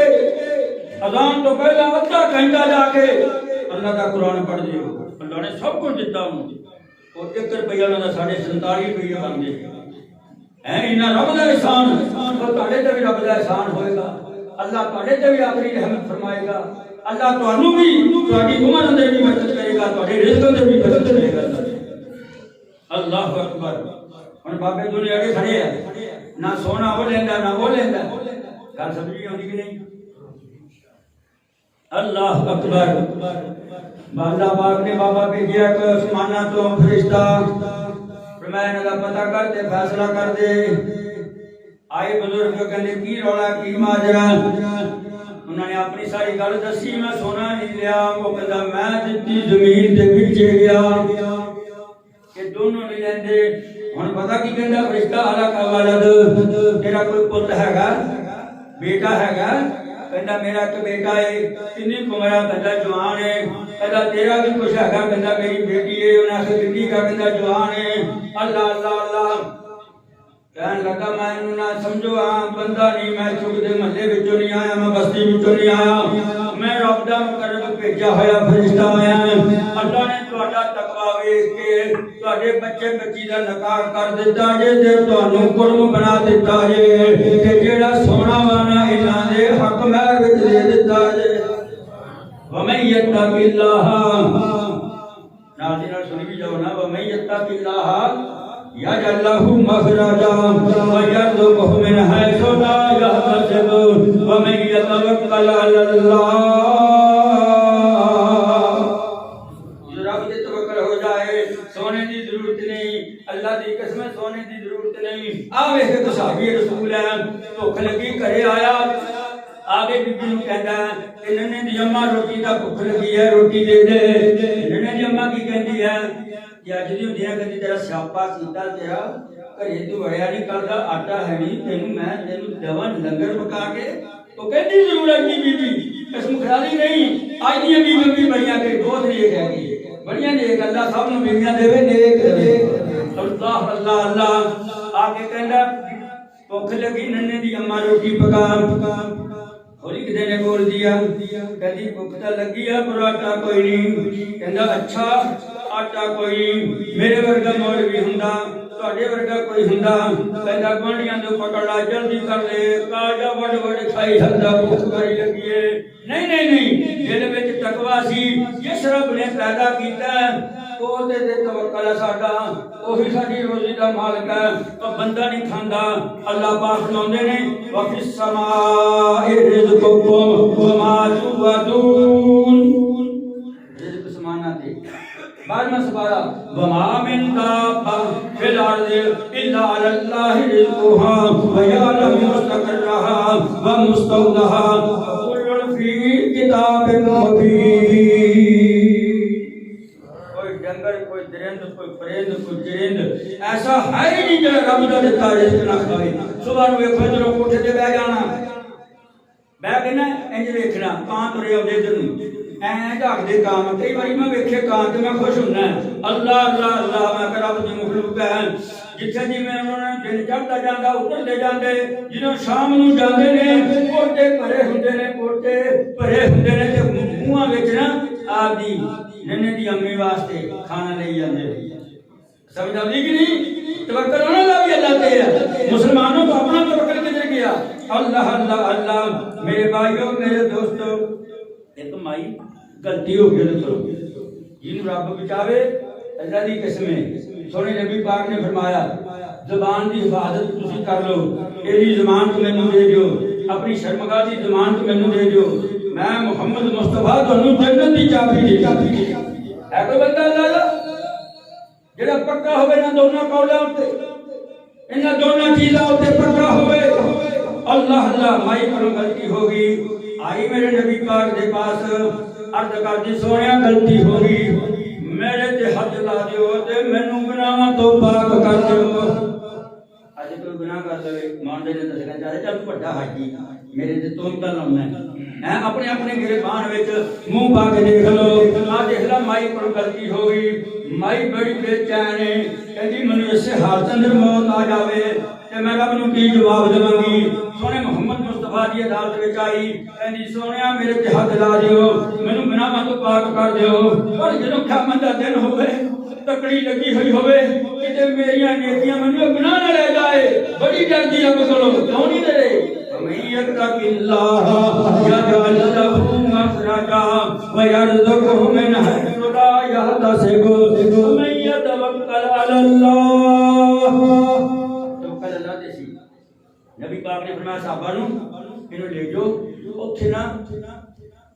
अजान तो पहला आधा घंटा जाके अल्लाह का कुरान पढ़ दियो। अल्लाह ने सब कुछ दिता और 1 रुपया ना 47 रुपये बन गए हैं। इन्ना रब दा एहसान तो तुहाडे ते भी रब दा एहसान होएगा। अल्लाह तुहाडे ते भी अपनी रहमत फरमाएगा। अल्लाह तुहानू भी तुहाडी उम्र अंदर भी बरकत करेगा, तुहाडे रिज़्क अंदर भी बरकत करेगा। अल्लाहु अकबर। हुण बाबे दुनिया के खड़े हैं ना सोना वो लेंदा ना वो लेंदा, गल समझ आउंदी कि नहीं? अल्लाह अकबर। अल्लाह पाक ने बाबा भेजिया कि आसमाना तो फरिश्ता फरमाया इन्हां दा पता कर ते फैसला कर दे। आए बुजुर्ग कहंदे की रौला की माजरा, उन्होंने अपनी सारी गल दसी। मैं सोना नहीं लिया, वो कहंदा मैं दित्ती जमीन दे विच गया कि दोनों नहीं लेंदे। हुण पता की कहंदा फरिश्ता अला का वलद, तेरा कोई पुत्र हैगा बेटा हैगा? कहंदा मेरा एक बेटा है। कितनी उम्र है? कहंदा जवान है। कहंदा तेरा भी कुछ हैगा? कहंदा मेरी बेटी है। उन्हें आखिर बिल्ली का? कहंदा जवान है। अल्लाह अल्लाह अल्लाह कहन लगा मैं इन्हू ना समझो आम बंदा नहीं, मैं चुग दे महल्ले विचों नहीं आया, मैं बस्ती विचों नहीं आया, मैं रब दा मुकर्रम भेजा होया फरिश्ता आया। अल्लाह ने तुहाडा तकवा वेख के तुहाडे बच्चे बच्ची दा निकाह कर दिता जे ते तुहानू कुर्म बना दिता जे ते जेड़ा सोना वाना इन्हां दे हक महर विच दे दिता जे। वमन यत्तकिल्लाह नाल दी नाल सुनी भी जाओ ना, वमन यत्तकिल्लाह यजअल लहू मखरजा व यरज़ुक़हु मिन हैसु ला यहतसिब व मन यतवक्कल अलल्लाह। जो रब ते तवक्कल हो जाए, सोने की जरूरत नहीं, अल्लाह दी कसम सोने की जरूरत नहीं। आ वेख एक सहाबी रसूल है, भुख लगी घरे आया, आगे बीबी नूं कहंदा कि नन्ने दी अम्मा रोटी दा भुख लगी है, रोटी दे दे। नन्ने दी अम्मा की कहंदी है कि अज दी हुंदी है कदी तेरा स्यापा कीता, तेरा घरे तू वड़िया नहीं करदा, आटा है नहीं, तेनू मैं तेनू दवा लंगर पका के। तो कहती जरूरत नहीं बीबी, कसम ख्याली नहीं। आज दी बीबी भी बड़ियां के बहुत नेक हैगी, बड़ियां नेक, अल्लाह सब नूं बीबियां देवे नेक देवे। अल्लाह अल्लाह अल्लाह। आके कहंदा भुख लगी, नन्ने दी अम्मा रोटी पका। होली किसी ने बोल दिया, कहती भुख तो लगी है पर आटा कोई नहीं। कहता अच्छा आटा कोई नहीं, मेरे वर्गा मौलवी हुंदा, तुहाडे वर्गा कोई हुंदा। कहता गुआंढियां तो पकड़ ला, जल्दी कर ले, काजा वड वड खाई हंदा, भुख बड़ी लगी है। नहीं नहीं नहीं, दिल विच तकवा सी, जिस रब ने पैदा कीता ओदे ते तवक्कल साडा, ओही साडी रोजी दा मालिक है। तो बंदा नहीं खांदा, अल्लाह पाक फरमांदे ने वफिस समाए रिज़्कुकुम वमा तुअदून। रिज़्क समाना थे 12वां सवारा वमा मिन दाब्बा फिल अर्दि इल्ला अल्लाह रिज़्कुहा व यअलमु मुस्तक़र्रहा व मुस्तौदहा कुल्लुन फी किताबिन मुबीन। जंगल कोई दरिंद कोई परिंद कोई जिरिंद ऐसा है ही नहीं जो रब दा दिता रिज़्क ना खाए। सुबह नूं वेखो जदों कोठे ते बैठ जाना, बैठ के ना इंज वेखना कां तुरे आउंदे इधर नूं ऐ झाकदे कां। कई बारी मैं वेखे कां ते मैं खुश हुंदा, अल्लाह अल्लाह अल्लाह मैं कह रब दी मखलूक है। जिथे जिवें उन्होंने दिन चढ़दा जांदा उतरदे जांदे, ਜਦੋਂ शाम नूं जांदे ने कोठे भरे हुंदे ने, कोठे भरे हुंदे ने ते मूहां विच ना आपदी नन्ने दी अम्मी वास्ते खाना ले जाते। समझ आती कि नहीं? तवक्कल होना दा भी अल्लाह ते है। मुसलमानों को अपना तवक्कल किधर गया? अल्लाह अल्लाह अल्लाह। मेरे भाइयों मेरे दोस्तों, एक माई गलती हो गई तो जिन्होंने रब बचावे अल्लाह दी कसम है। सोने नबी पाक ने फरमाया ज़बान की हिफाजत तुसी कर लो, एदी ज़बान मैनू दे दियो, अपनी शर्मगाह की ज़बान मैनू दे दियो, मैं मुहम्मद मुस्तफा तुहानू जन्नत दी चाबी दे। है कोई बंदा अल्लाह दा? ਜਿਹੜਾ ਪੱਕਾ ਹੋਵੇ ਨਾ ਦੋਨਾਂ ਕੌਲਾਂ ਉੱਤੇ, ਇਹਨਾਂ ਦੋਨਾਂ ਚੀਜ਼ਾਂ ਉੱਤੇ ਪੱਕਾ ਹੋਵੇ। अल्लाह अल्लाह माई को गलती होगी, आई मेरे नबी पाक के पास अर्ज कर दी सोने गलती होगी, मेरे ते हथ ला दियो ते मैनू गुनाहां तो पाक कर दियो। अज कोई गुनाह कर दे मानदे ने दसना चाहे चल बड़ा हाजी मेरे ते तुम तो लाउना है, अपने अपने गिरबान विच मुंह पा के देख लो। आ देख ला माई को गलती होगी, माई बड़ी बेचैन है, कहती मैनू इसे हालत अंदर मौत आ जावे ते मैं रब नूं की जवाब देवांगी। सोने मुहम्मद मुस्तफा दी अदालत विच आई, कहंदी सोनिया मेरे ते हथ ला दियो, मैनू गुनाहां तो पाक कर दियो। पर जदों क़यामत दा दिन होवे, तकड़ी लगी हुई होवे, किते मेरियां नेकियां मैनू गुनाह ना ले जाए, बड़ी डरदी रब कोलों, क्यों नहीं डरे? मैयत बिल्लाह यजअल लहू मखरजा व यरज़ुकहु मिन हैथु ला यहतसिब वमन यतवक्कल अलल्लाह। नबी पाक ने फरमाया साहबा नूं इन्हू ले जाओ, उत्थे ना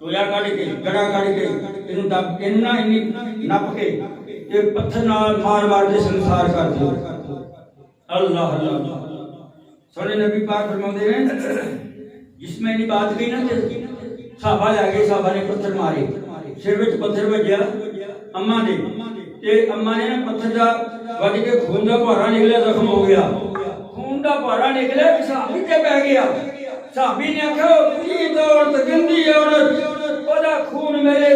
टोया कढ़ के गड़ा कढ़ के इन्हू दब इन्ना इन्नी नप के ते पत्थर नाल मार मार के संसार कर दियो। अल्लाह अल्लाह सोने नबी पाक फरमाते हैं जिसमें इन्नी बात गई ना ते साहबा ले गए, साहबा ने पत्थर मारे, सिर विच पत्थर वजया अम्मा दे ते अम्मा ने ना पत्थर दा वज के खून दा भारा निकलिया, जख्म हो गया, खून दा भारा निकले, साहबी ते पै गया। साहबी ने आखिया की औरत गंदी औरत, ओदा खून मेरे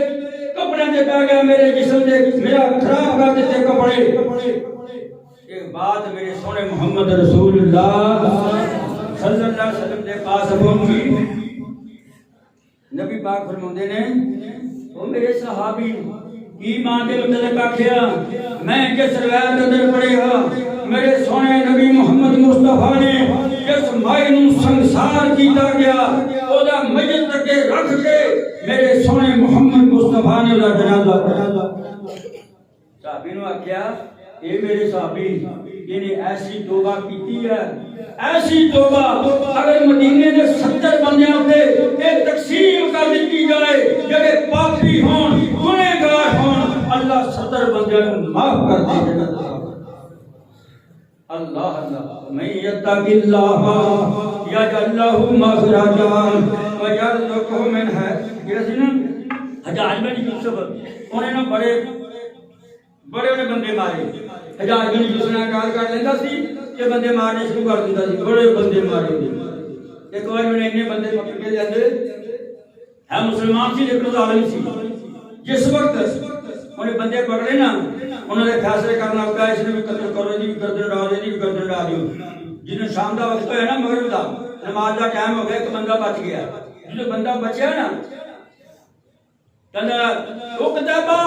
कपड़े ते पै गया, मेरे जिस्म ते मेरा खराब कर दिते कपड़े। एक बात मेरे सोने मोहम्मद रसूलुल्लाह सल्लल्लाहु अलैहि वसल्लम दे पास पहुंची। नबी पाक फरमाते ने ओ मेरे सहाबी की मां के मुतलक आखिया, मैं जिस रिवायत अंदर पढ़िया मेरे सोने नबी मुहम्मद मुस्तफा ने जिस माई नूं संसार कीता गया, ओदा मयत अगे रख के मेरे सोने मुहम्मद मुस्तफा ने ओदा जनाजा पढ़ा। साहबी नूं आखिया ए मेरे साहबी इन्हें ऐसी तौबा की है, ऐसी तौबा अगर मदीने के 70 बंदियां पे एक तकसीम कर दी जाए, जेड़े पापी होन गुनहगार होन, अल्लाह 70 बंदियां को माफ कर दे। अल्लाह अल्लाह मैं यत्तकिल्लाह यजअल लहू मखरजा व यरज़ुकहु मिन हैथु। हजाज बिन यूसुफ उन्हें ना बड़े बड़े बंदे मारे, हजाज बिन यूसुफ ने कार कर लेंदा सी कि बंदे मारने शुरू कर दिंदा सी, बड़े बंदे मारे। एक बार उन्हें इन्ने बंदे पकड़ के लेंदे है, मुसलमान सी लेकिन जालिम सी। जिस वक्त उन्हें बंदे पकड़े ना, उन्होंने फैसले करना पड़ा, इसने भी कत्ल करो, जी भी गर्दन डाल दो, जी भी गर्दन डाल दो। जिन्हें शाम का वक्त है ना, मगरिब का नमाज का टाइम हो गया, एक बंदा बच गया। जो बंदा बचा ना कहता वो किताबा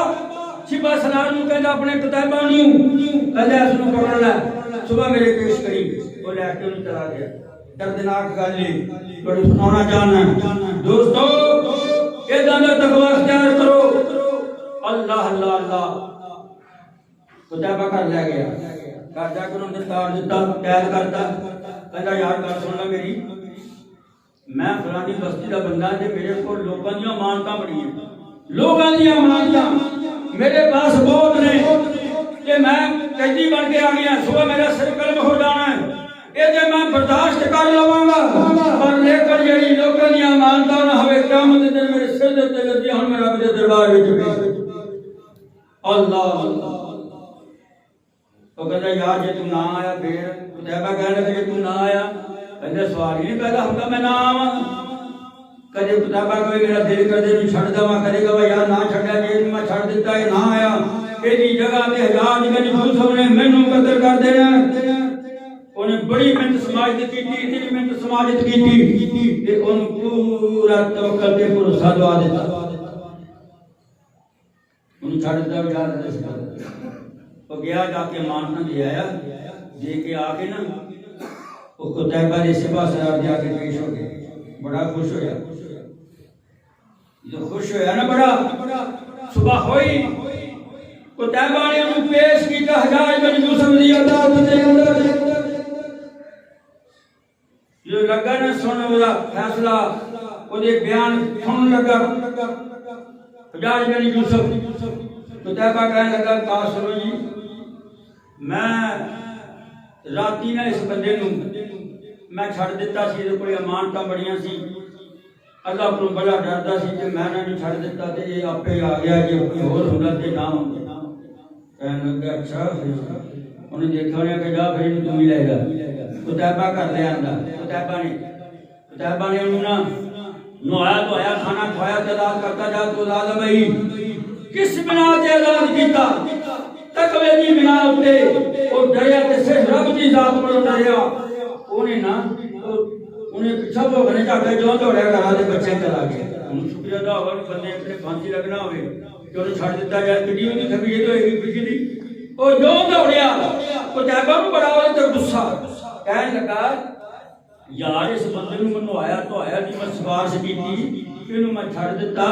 शिबा सलार नूं कहता अपने किताबा नूं कहता इसनूं पकड़ लै, सुबह मेरे पेश करी, वो लैके उन्हें चला गया। दर्दनाक गल है, बड़ी सुनाना चाहना दोस्तों, इदां दा तकवा इख्तियार करो। अल्लाह अल्लाह अल्लाह कुतैबा कर लै गया, घर जाकर उन्हें तार दिता, कैद करता, कहता यार गल सुन ला मेरी, मैं फलानी बस्ती का बंदा जे मेरे को लोगों दी अमानतां बड़ियां, लोगों दी अमानतां मेरे पास बहुत ने, कि मैं कैदी बन के आ गया, सुबह मेरा सिर कलम हो जाना है, ये मैं बर्दाश्त कर लवांगा, पर लेकर जेड़ी लोगों दी अमानतां ना होवे, क़यामत दे दिन मेरे सिर दे उत्ते लगी, हुण मैं रब दे दरबार विच अल्लाह। तो कहता यार जे तू ना आया, फिर कुतैबा कहने लगे तू ना आया, कहते सवाल ही नहीं पैदा होगा मैं ना आवा। कदे कुतैबा कहे मेरा दिल कर दे मैं छड़ देवां, कदेगा भाई यार ना छड्या जे मैं छड़ दिता है ना आया, एदी जगह ते हजाज बिन यूसुफ ने मैनू कत्ल कर देना। उन्हें बड़ी मेहनत समाजत की, इतनी मेहनत समाजत की ते उन पूरा तवक्कल ते भरोसा दवा दिता, उन्हें छड़ दिता यार। वो गया जाके मानता ले आया, दे के आके ना वो कुतैबा दे सिपा सलार जाके पेश हो गए, बड़ा खुश होया। जो खुश होया ना बड़ा, सुबह होई कुतैबा ने उन्हें पेश किया हजाज बिन यूसुफ दी अदालत दे अंदर। जो लगा ना सुन ओदा फैसला, ओदे बयान सुन लगा हजाज बिन यूसुफ, कुतैबा कहने लगा का सुनो जी, मैं राती ना इस बंदे नूं मैं छड़ दिता सी, इहदे कोल अमानतां बड़ियां सी, अल्लाह को बड़ा डरदा सी कि मैं ना नहीं छड़ दिता तो ये आपे आ गया, जे कोई होर हुंदा ते ना हुंदा। कहने लगा अच्छा, उन्हें देखा उन्हें कि जा फिर तू ही लेगा। कुतैबा कर ले आंदा, कुतैबा ने उन्होंने ना नहाया धोया खाना खवाया ते अदाद करता जा, तू अदाद भाई किस बिना ते अदाद कीता, तकवे दी बिना उत्ते ओ डरिया ते सिर्फ रब दी जात कोलों डरिया। उन्हें ना उन्हें पिछा भोगने जाके जो दौड़िया घरा दे बच्चे चला गया। उन्हें शुक्रिया अदा होगा बंदे अपने फांसी लगना होवे कि उन्हें छड़ दिता जाए, किड्डी उन्हें तबीयत होएगी बिजली ओ जो दौड़िया। कुतैबा नूं बड़ा ओहदे ते गुस्सा, कहन लगा यार इस बंदे नूं मैनूं आया तो आया नहीं, मैं सिफारिश कीती इहनूं मैं छड़ दिता,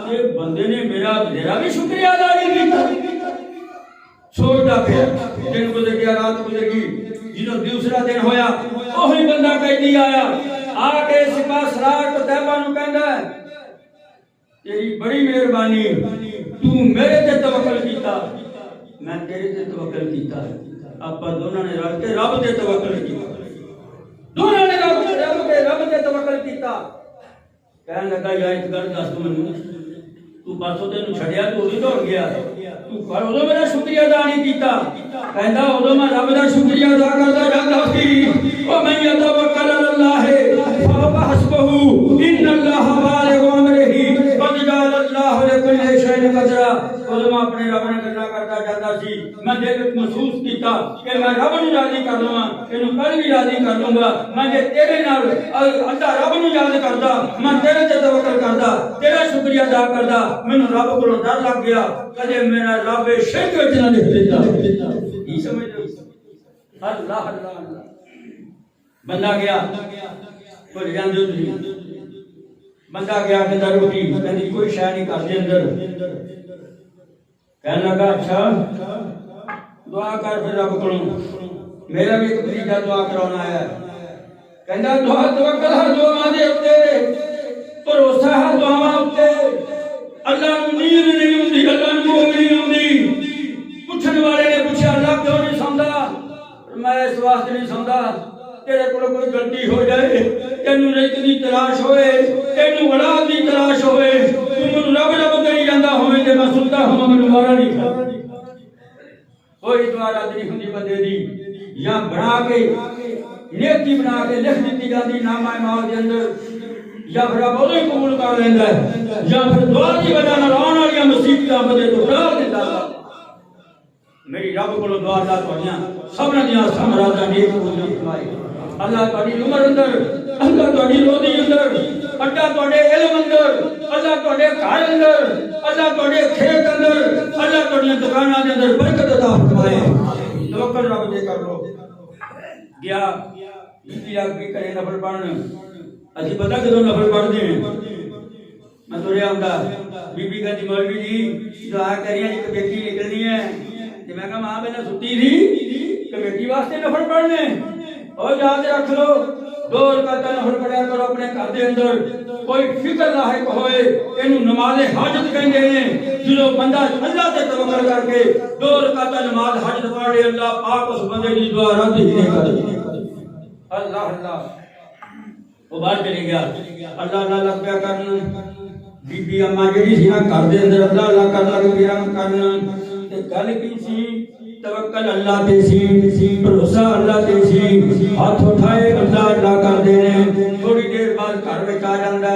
ये बंदे ने मेरा भी शुक्रिया अदा नहीं कीता। सोचदा पिया, दिन गुजर गया, रात गुजर गई, ਜਦੋਂ दूसरा दिन होया ਉਹੀ ਬੰਦਾ कैदी आया, आके सिपा सलार कुतैबा नूं कहंदा तेरी बड़ी मेहरबानी, तू मेरे ते तवक्कल कीता, मैं तेरे ते तवक्कल कीता, आपां दोनों ने रल के रब ते तवक्कल कीता, दोनों ने रब ते तवक्कल कीता। कहन लगा यार एक गल दस तू मैनूं, तू परसों तेनूं छड़िया तू उदों दौड़ गया, तू पर उदों मेरा शुक्रिया अदा नहीं कीता। कहंदा उदों मैं रब दा शुक्रिया अदा करदा जांदा सी, ओ मैं यतवक्कल अल्लाह फहुवा हस्बहु इन्नल्लाह बालिगु अमरिही कद जअल अल्लाहु लिकुल्लि शैइन कदरा। उदों मैं अपने रब नाल गल्लां करदा जांदा सी, मैं दिल विच महसूस कीता कि मैं रब नूं राज़ी कर लवां, इहनूं कल भी राज़ी कर लूंगा। मैं जे तेरे नाल अल्लाह रब नूं याद करदा, मैं तेरे ते तवक्कल करदा, तेरा शुक्रिया अदा करदा, मैनूं रब कोलों डर लग गया, कदे मेरा रब शिरक विच ना लिख दिता। की समझ लो अल्लाह अल्लाह अल्लाह। बंदा गया भुल जांदे तुसीं, बंदा गया कहंदा रोटी कहंदी कोई शै नहीं घर दे अंदर। कहन लगा अच्छा दुआ कर फिर रब कोलों, मेरा भी एक भतीजा दुआ कराउण आया। कहंदा दुआ तवक्कल हर दुआवां दे उत्ते, भरोसा हर दुआवां उत्ते, अल्लाह नूं नींद नहीं हुंदी, अल्लाह नूं ऊंघ नहीं हुंदी। पुछण वाले ने पूछा अल्लाह क्यों नहीं सौंदा, मैं इस वास्ते नहीं सौंदा तेरे कोल कोई गलती हो जाए, तेनू रिज़्क़ दी तलाश होए, तेनू औलाद दी तलाश होए, तू मैनू रब रब करी जांदा होवे ते मैं सुनता होवां मैनू मारा नहीं खा। कोई दुआ रद्द नहीं हुंदी बंदे दी, या बना के नेकी बना के लिख दी जाती नामा मौत के अंदर, या फिर रब उदों ही कबूल कर लैंदा है, या फिर दुआ दी वजह नाल आउण वालियां मुसीबतां बंदे तो टाल दिंदा। मेरी रब कोलों दुआ अल्लाह तुहाड़ियां सबना दियां समरादां नेक पूरी फरमाए। अल्लाह तुहाडी उम्र अंदर, अल्लाह तुहाडी रोजी अंदर, अल्लाह तुहाडे इल्म अंदर, अल्लाह तुहाडे घर अंदर, अल्लाह तुहाडे खेत अंदर, अल्लाह तुहाडीआं दुकानां दे अंदर बरकत अता फरमाए। तवक्कल रब ते कर लो। गया बीबी आ के घरे नफल पढ़न, असीं पता कदों नफल पढ़दे हैं, मैं तुरिया आंदा बीबी कहती मौलवी जी दुआ करिए जी कमेटी निकलनी है, ते मैं कहा मां पहले सुती थी कमेटी वास्ते नफल पढ़ने, और याद रख लो 2 रकातां नफल पढ़िया करो अपने घर दे अंदर, कोई फिक्र लायक होए इनू नमाज़े हाजत कहंदे ने। जो बंदा अल्लाह ते तवक्कल करके 2 रकातां नमाज हाजत पढ़ ले, अल्लाह पाक उस बंदे दी दुआ रद्द ही नहीं करदा। अल्लाह अल्लाह वो बाहर चले गया, अल्लाह अल्लाह लग पिया करन। बीबी अम्मा जेड़ी सी ना घर दे अंदर अल्लाह अल्लाह कर लग पिया करन, ते गल की सी तवक्कल अल्लाह ते सी, भरोसा अल्लाह ते सी, हाथ उठाए अल्लाह अल्लाह कर देने। थोड़ी देर बाद घर विच आ जांदा,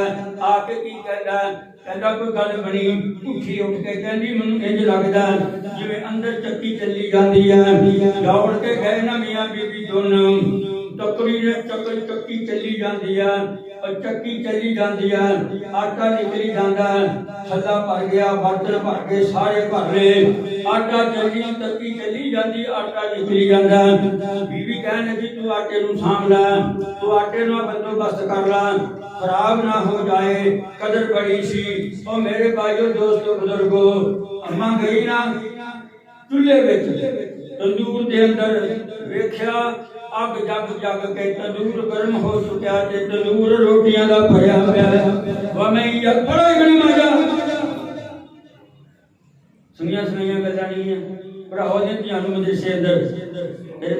आके की कहंदा, कहंदा कोई गल बनी, उठी उठ के कहंदी मैनूं इंज लगदा जिवें अंदर चक्की चली जांदी है। दौड़ के गए ना मियां बीबी दोनों, टक्करी ने चक्की चली जांदी है, और चक्की चली जाती है, आटा निकली जाता है, थल्ला भर गया, बर्तन भर गए, सारे भर ले, आटा चली चक्की चली जाती, आटा निकली जाता है। बीवी कहने लगी तू आटे नूं सांभ लै, तू आटे नूं बंदोबस्त कर लै, खराब ना हो जाए, कदर बड़ी सी। और मेरे भाइयों दोस्तों बुजुर्गो, अम्मा गई ना चूल्हे विच तंदूर दे अंदर, वेख्या अग जग जग के तंदूर गर्म हो चुका ते तंदूर रोटियां दा भरिया पिया। वा मैं यार बड़ा ही मजा सुनिया सुनिया गल्लां नहीं है, भराओ ने धियां नूं मदरसे अंदर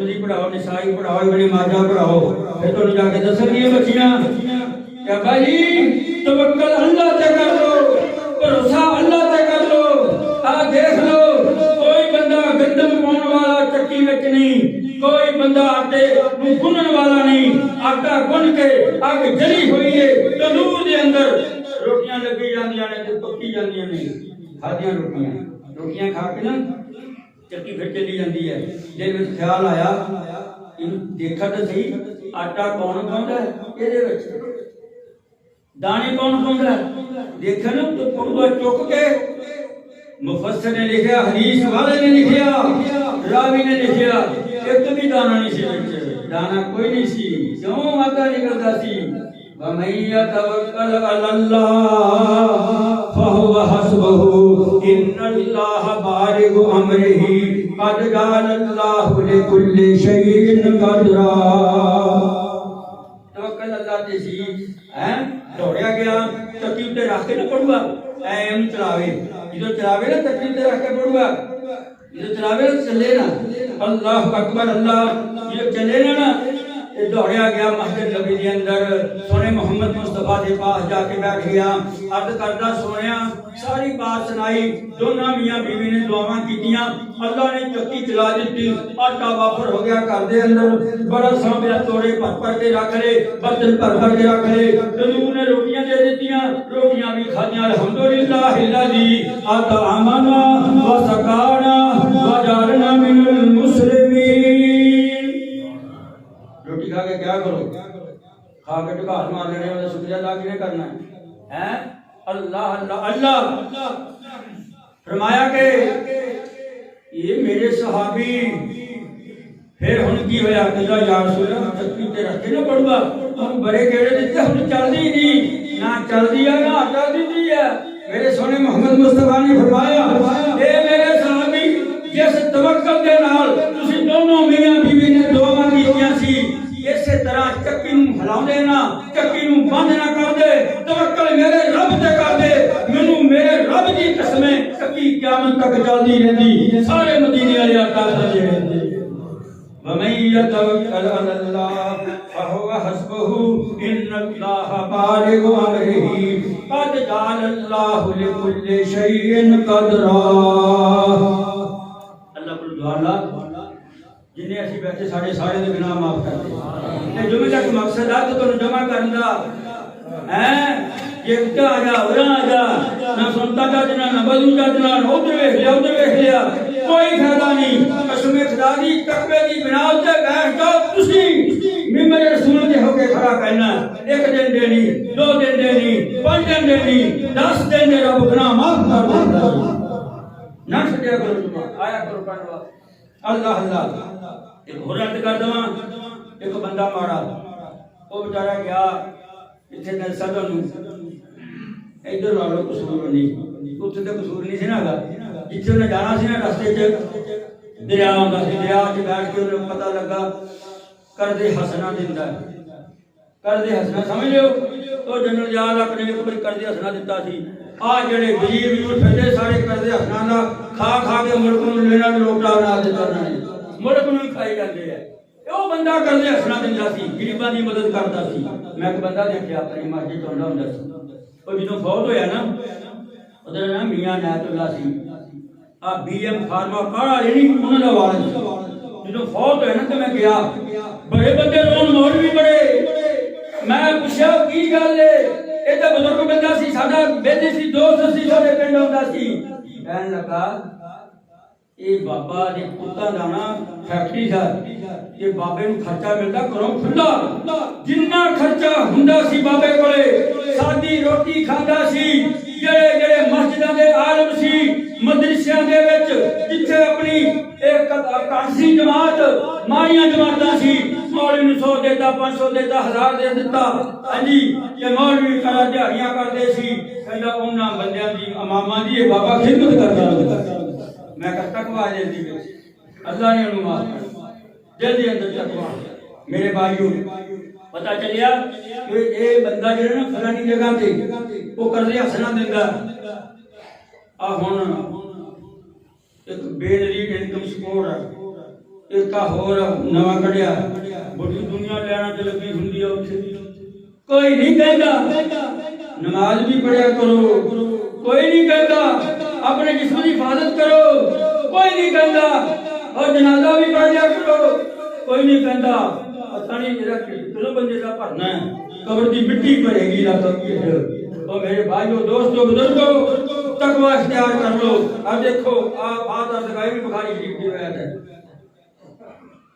तिरमिज़ी पढ़ाओ, निसाई पढ़ाओ, इब्ने माजा पढ़ाओ, फिर तो जाके दसणगियां बच्चियां क्या भाई तवक्कल अल्लाह ते कर लो, भरोसा अल्लाह ते कर लो। आ देख लो कोई बंदा गंदम पाउण वाला चक्की विच नहीं, कोई बंदा आटे नूं गुन्नण वाला नहीं। आटा गुन के अग जली हुई है तंदूर दे अंदर रोटियां लगी जांदियां ने ते पक्की जांदियां ने। खादियां रोटियां खा के ना चक्की फिर चली जाती है। दिल में ख्याल आया इन्हूं देखा तो सही आटा कौन पाउंदा है, इहदे विच दाने कौन पाउंदा है, देखा ना तो पौधा चुक के मुफस्सिर ने लिखा, हदीस वाले ने लिखा, रावी ने लिखा, एक भी दाना नहीं सी विच, दाना कोई नहीं सी। क्यों आटा निकलदा सी? वमन यतवक्कल अलल्लाह फहुव हस्बुहु इन्नल्लाह बालिगु अमरिही क़द जअलल्लाहु लिकुल्लि शैइन क़दरा। तवक्कल अल्लाह ते सी हैं, दौड़िया गया चक्की उत्ते रख के ना पड़ूगा एम चलावे, जो चलावे ना चक्की उत्ते रख के पड़ूगा, जो चलावे ना चले ना अल्लाह अकबर अल्लाह जो चले ना ये दौड़िया गया मस्जिद नबी के अंदर, सोने मोहम्मद मुस्तफा के पास जाके बैठ गया। अर्ज करदा सोनिया सारी बात सुनाई, दोनों मियां बीवी ने दुआवां कीतियां, अल्लाह ने चक्की चला दी, आटा वाफर हो गया घर के अंदर, बड़ा सांभया तोड़े भर के रख ले, बर्तन भर के रख ले, तंदूर ने रोटियां दे दित्तियां, रोटियां भी खादियां अल्हम्दुलिल्लाह हिल्लाजी आता आमना व सकाना व जारना मिनल मुस्लिमीन। रोटी खा के क्या करो, खा के ढकार मार लेने वाले शुक्रिया अदा किने करना है? अल्लाह अल्लाह अल्लाह फरमाया के ये मेरे सहाबी फिर हुन की होया कि या रसूल अल्लाह चक्की ते रखे ना पड़ूगा, हम बड़े केड़े दिते हुन चलदी नहीं ना चलदी है ना चलदी दी है। मेरे सोने मोहम्मद मुस्तफा ने फरमाया ए मेरे सहाबी जिस तवक्कल के नाल तुसी दोनों मियां बीवी ने दुआवां कीतियां सी, इसे तरह चक्की नूं हिलाउंदे ना, चक्की नूं बंद ना कर दे, तवक्कल मेरे रब ते कर दे, मैनूं मेरे रब दी कसम है चक्की क़यामत तक चलदी रहंदी, सारे मदीने वाले आका सजे रहंदे। वमन यतवक्कल अलल्लाह फहुव हस्बुहु इन्नल्लाह बालिगु अमरिही क़द जअलल्लाहु लिकुल्लि शैइन क़दरा। अल्लाह को दुआ जिन्हें असी बैठे साढ़े सारे दे गुनाह माफ कर दे। जुमे तक मकसद है तो तुहानू जमा करन दा है, ये उत्ते आ जा उरा आ जा, ना सुनता जजना ना बदू जजना, उधर वेख लिया उधर वेख लिया, कोई फायदा नहीं। कसम खुदा दी तकवे दी बिना उत्ते बैठ जाओ तुसी मिंबर रसूल दे होके खड़ा करना, एक दिन दे नहीं, 2 दिन दे नहीं, 5 दिन दे नहीं, 10 दिन दे, रब गुनाह माफ कर देता है। ना छड्या करो जुमा, आया करो पढ़वा अल्लाह अल्लाह। एक होर रद्द कर दवा, एक बंदा माड़ा वो बेचारा गया इतने नलसा तो इधर ला लो कसूर नहीं, उत्थे तो कसूर नहीं सी ना, जिथे उन्हें जाना सी ना रस्ते च दरिया आंदा सी, दरिया च बैठ के उन्हें पता लगा करदे हसना दिंदा है, करदे हसना समझ लो तो जनरल याद अपने एक बार करदे हसना दिता सी। आ जेड़े गरीब यूं फिरदे सारे करदे हसना दा खा खा के मुल्क नूं लेना लोटा बना दिता उन्होंने, मुल्क नूं खाई जाते हैं। वो बंदा करदे हसना दिंदा सी, गरीबां दी मदद करता सी। मैं एक बंदा देखिया अपनी मस्जिद चोंदा हुंदा सी, वो जदों फौत होया ना उधर ना मियां नायतुल्ला सी, आ बीएम फार्मा काड़ा नहीं उन्हां दा वालिद सी। जदों फौत होया ना तो मैं गया, बड़े बंदे रोन मौलवी बड़े, मैं पूछा की गल है, ये तो बुजुर्ग बंदा सी, साडा बेटे सी, दोस्त सी, साडे पिंड आउंदा सी। कहन लगा ये बाबा दे पुत्तां दा ना फैक्ट्री दा, ये बाबे नूं खर्चा मिलदा घरों खुला, जिन्ना खर्चा हुंदा सी बाबे कोले सादी रोटी खांदा सी। जेड़े जेड़े मस्जिदां दे आलम सी, मदरसियां दे विच जिथे अपनी एक कासी जमात माड़ियां जमातां सी, मौलवी नूं 100 देता, 500 देता, 1000 दे दिता, हां जी ये मौलवी करा दिहाड़ियां करदे सी। कहंदा उन्हां बंदियां दी इमामां दी बाबा खिदमत करदा। मैं कहा तकवा जल्दी में अल्लाह ने उन्हें माफ कर जल्दी अंदर तकवा। मेरे भाइयों पता चलिया कि ये बंदा जो ना फलानी जगह पे वो करदे हसना दिंदा, आ हुण एक बेनजीर इनकम सपोर्ट है, एक होर नवा कढ़िया बड़ी दुनिया लैना ते लगी हुंदी है उत्थे कोई नहीं कहता नमाज भी पढ़िया करो कोई नहीं कहता अपने जिस्म की हिफाजत करो कोई नहीं कहता और जनाजा भी पढ़ लिया करो कोई नहीं कहता पता नहीं मेरा किलो बंदे का भरना है कब्र की मिट्टी भरेगी रात और मेरे भाइयों दोस्तों बुजुर्गों तकवा इख्तियार कर लो। अब देखो आप बात और लगाई भी बुखारी शरीफ की बात है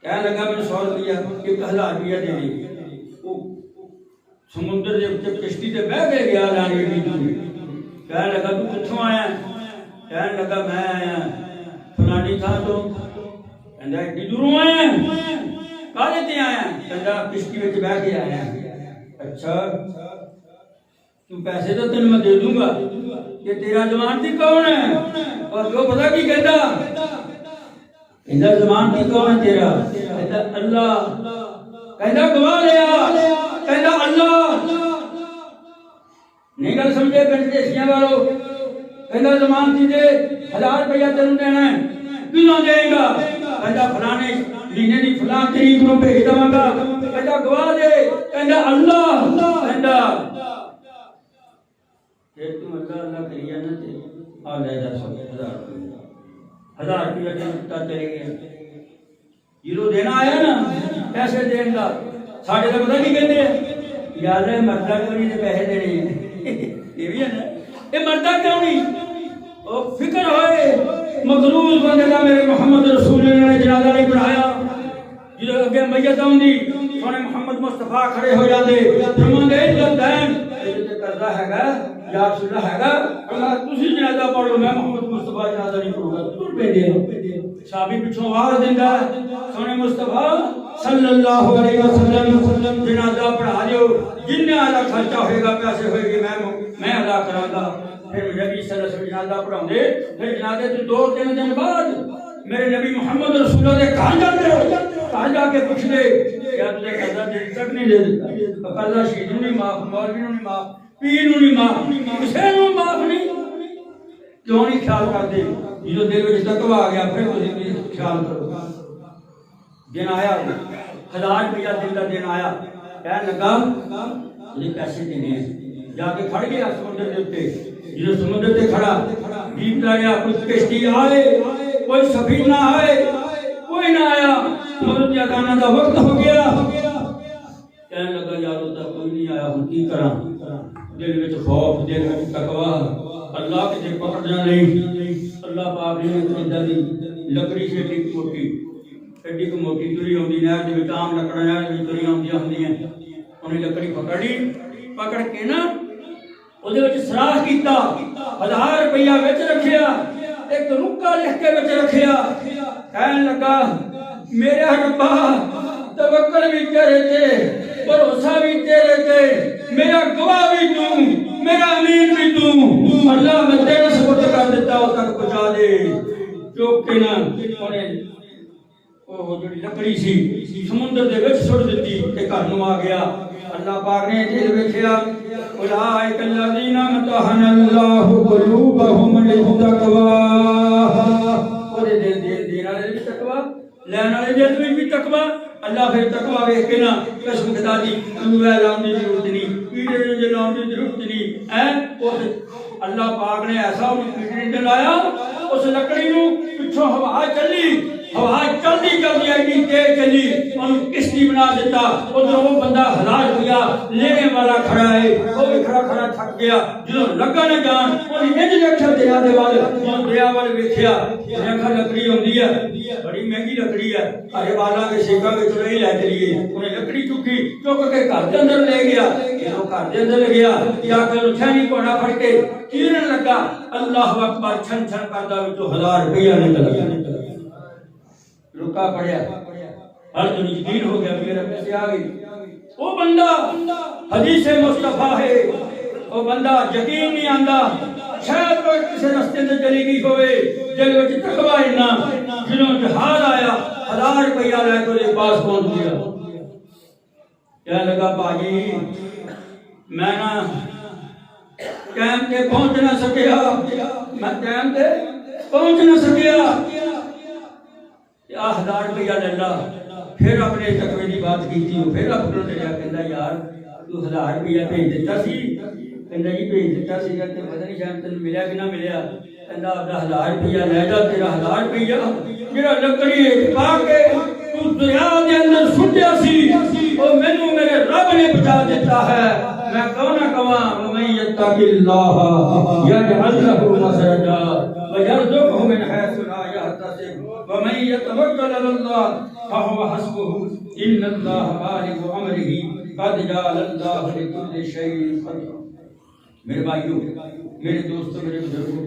कहने लगा मैंने 100 रुपया 1000 रुपया दे दी वो समुद्र के किश्ती से बह के गया लाने की कहने लगा तू कित्थों आया कहने लगा मैं आया फलानी था तो कहंदा एडी दूरों आया काहदे ते आया कहंदा किश्ती विच बह के आया अच्छा तू पैसे तो तेन मैं दे दूंगा ये तेरा जमानती कौन है और वो पता की कहता कहता जमानती कौन है तेरा कहता अल्लाह कहता गवाह लिया कहता अल्लाह नहीं गल समझे पिंड देसियां वालों कहता जमानती दे 1000 रुपया तेन देना है किलों देगा कहता फलाने महीने की फलां तरीक को भेज देवांगा कहता गवाह दे कहता अल्लाह कहता फिर तू अल्लाह अल्लाह करिया ना ते आ ले जा 1000 रुपया चले गया जीरो देना आया ना पैसे देने का साढ़े तो पता नहीं कहते यार मरदा क्यों नहीं पैसे देने ये भी है ना ये मरदा क्यों नहीं और फिक्र होए मखलूस बंदे का मेरे मोहम्मद रसूल ने जनाजा नहीं पढ़ाया जो अगे मैयत आउंदी सोने मोहम्मद मुस्तफा खड़े हो जाते फरमांदे लदैन ते करदा हैगा या रसूलुल्लाह हैगा अल्लाह तुसी जनाजा पढ़ लो मैं मोहम्मद मुस्तफा जनाजा नहीं पढ़ूंगा तुर पेंदे साहबी पिछों आवाज देंदा सोने मुस्तफा सल्लल्लाहु अलैहि वसल्लम जनाजा पढ़ा दियो जिन्ने आला खर्चा होएगा पैसे होएंगे मैं अदा करांगा फिर नबी सल्लल्लाहु अलैहि वसल्लम जनाजा पढ़ाउंदे फिर जनाजे तो 2-3 दिन बाद मेरे नबी मोहम्मद रसूलुल्लाह दे घर जाते घर जाके पूछ ले क्या तुझे कर्जा देने तक नहीं दे देता कर्जा शहीद नहीं माफ मौलवी नहीं माफ पीर नहीं माफ किसी को माफ नहीं क्यों नहीं ख्याल करते जो दिल में तकवा आ गया फिर उसी पे ख्याल करो दिन आया 1000 रुपया दिन का दिन आया कह लगा मुझे पैसे देने हैं जाके खड़ गया समुद्र के उत्ते जो समुद्र से खड़ा दीप लाया कुछ किश्ती आए कोई सफीना आए कोई ना आया मौत जगाना का वक्त हो गया कहने लगा यार उधर कोई नहीं आया हूं की करा दिल में खौफ दिल में तकवा अल्लाह के जे पकड़ना नहीं अल्लाह पाक ने इधर दी लकड़ी से टिक मोटी एडी को मोटी तुरी आउंदी नहर दे विच आम लकड़ां नहर दे तुरी आउंदियां हुंदियां उन्हें लकड़ी पकड़ी पकड़ के ना ਉਹਦੇ ਵਿੱਚ ਸਰਾਖ ਕੀਤਾ 1000 ਰੁਪਇਆ ਵਿੱਚ ਰੱਖਿਆ ਇੱਕ ਰੁੱਕਾ ਲਿਖ ਕੇ ਵਿੱਚ ਰੱਖਿਆ ਕਹਿਣ ਲੱਗਾ ਮੇਰੇ ਰੱਬਾ ਤਵੱਕਲ ਵੀ ਤੇਰੇ ਤੇ ਭਰੋਸਾ ਵੀ ਤੇਰੇ ਤੇ ਮੇਰਾ ਗਵਾਹ ਵੀ ਤੂੰ ਮੇਰਾ ਅਮੀਨ ਵੀ ਤੂੰ ਅੱਲਾਹ ਮੈਂ ਤੇਰੇ ਸਪੁਰਦ ਕਰ ਦਿੱਤਾ ਉਹ ਤੱਕ ਪਹੁੰਚਾ ਦੇ ਚੁੱਕ ਕੇ ਨਾ ਉਹਨੇ ਉਹ ਜਿਹੜੀ ਲੱਕੜੀ ਸੀ ਸਮੁੰਦਰ ਦੇ ਵਿੱਚ ਸੁੱਟ ਦਿੱਤੀ ਤੇ ਘਰ ਨੂੰ ਆ ਗਿਆ अल्लाह पाक ने दिल देखिया उलाइक अल्लज़ीना मतहन अल्लाहु कुलूबहुम लित्तक़वा ओदे दिल देने वाले भी तकवा लेने वाले दिल में भी तकवा अल्लाह फिर तकवा वेख के ना कसम खुदा दी दुआ लाने की जरूरत नहीं पीड़े जो लाने की जरूरत नहीं है उस अल्लाह पाक ने ऐसा उन्हें पीड़े ने लाया उस लकड़ी नु पिछों हवा चली हवा चलती चलती एडी तेज चली और किश्ती बना देता उधर वो बंदा 1000 रुपया लेने वाला खड़ा है वो भी खड़ा खड़ा थक गया जो लगा न जान उन्हें इंज देखा दरिया दे वाल जो दरिया वाल देखिया देखा लकड़ी होंदी है बड़ी महंगी लकड़ी है अरे वाला के शेखा के चुराई ले चलिए उन्हें लकड़ी चुकी चुक के घर के अंदर ले गया जो घर के अंदर गया जाकर छानी कोड़ा फड़ के चीरन लगा अल्लाह अकबर छन छन करदा जो 1000 रुपया निकल रुका पड़िया हर जो यकीन हो गया मेरे पैसे आ गई वो बंदा हदीस मुस्तफा है वो बंदा यकीन नहीं आंदा शायद वो किसी रास्ते से चली गई होवे दिल विच तकवा इन्ना जिन्हों जहाज आया 1000 रुपया लेकर उसके पास पहुंच गया क्या लगा भाजी मैं ना टाइम पे पहुंच ना सकिया मैं टाइम पे पहुंच ना सकिया 1000 रुपया ले ला। फिर अपने तकवे की बात की, फिर अपनों ले लिया, कहता यार तू 1000 रुपया भेज दिता सी, कहता जी भेज दिता सीगा ते पता नहीं शायद तेन मिलिया कि ना मिलिया। कहता अपना 1000 रुपया ले जा, तेरा 1000 रुपया जेड़ा लकड़ी पा के तू दरिया के अंदर सुटिया सी वो मैनू मेरे रब ने बचा दिता है। मैं क्यों ना कवां वमन यत्तकिल्लाह यजअल लहू मखरजा व यरज़ुकहु मिन हैसु ला यहतसिब वमन यतवक्कल अलल्लाह फहुव हस्बुहु इन्नल्लाह बालिगु अमरिही कद जअलल्लाहु लिकुल्लि शैइन क़दीर। मेरे भाइयों, मेरे दोस्तों, मेरे बुजुर्गों,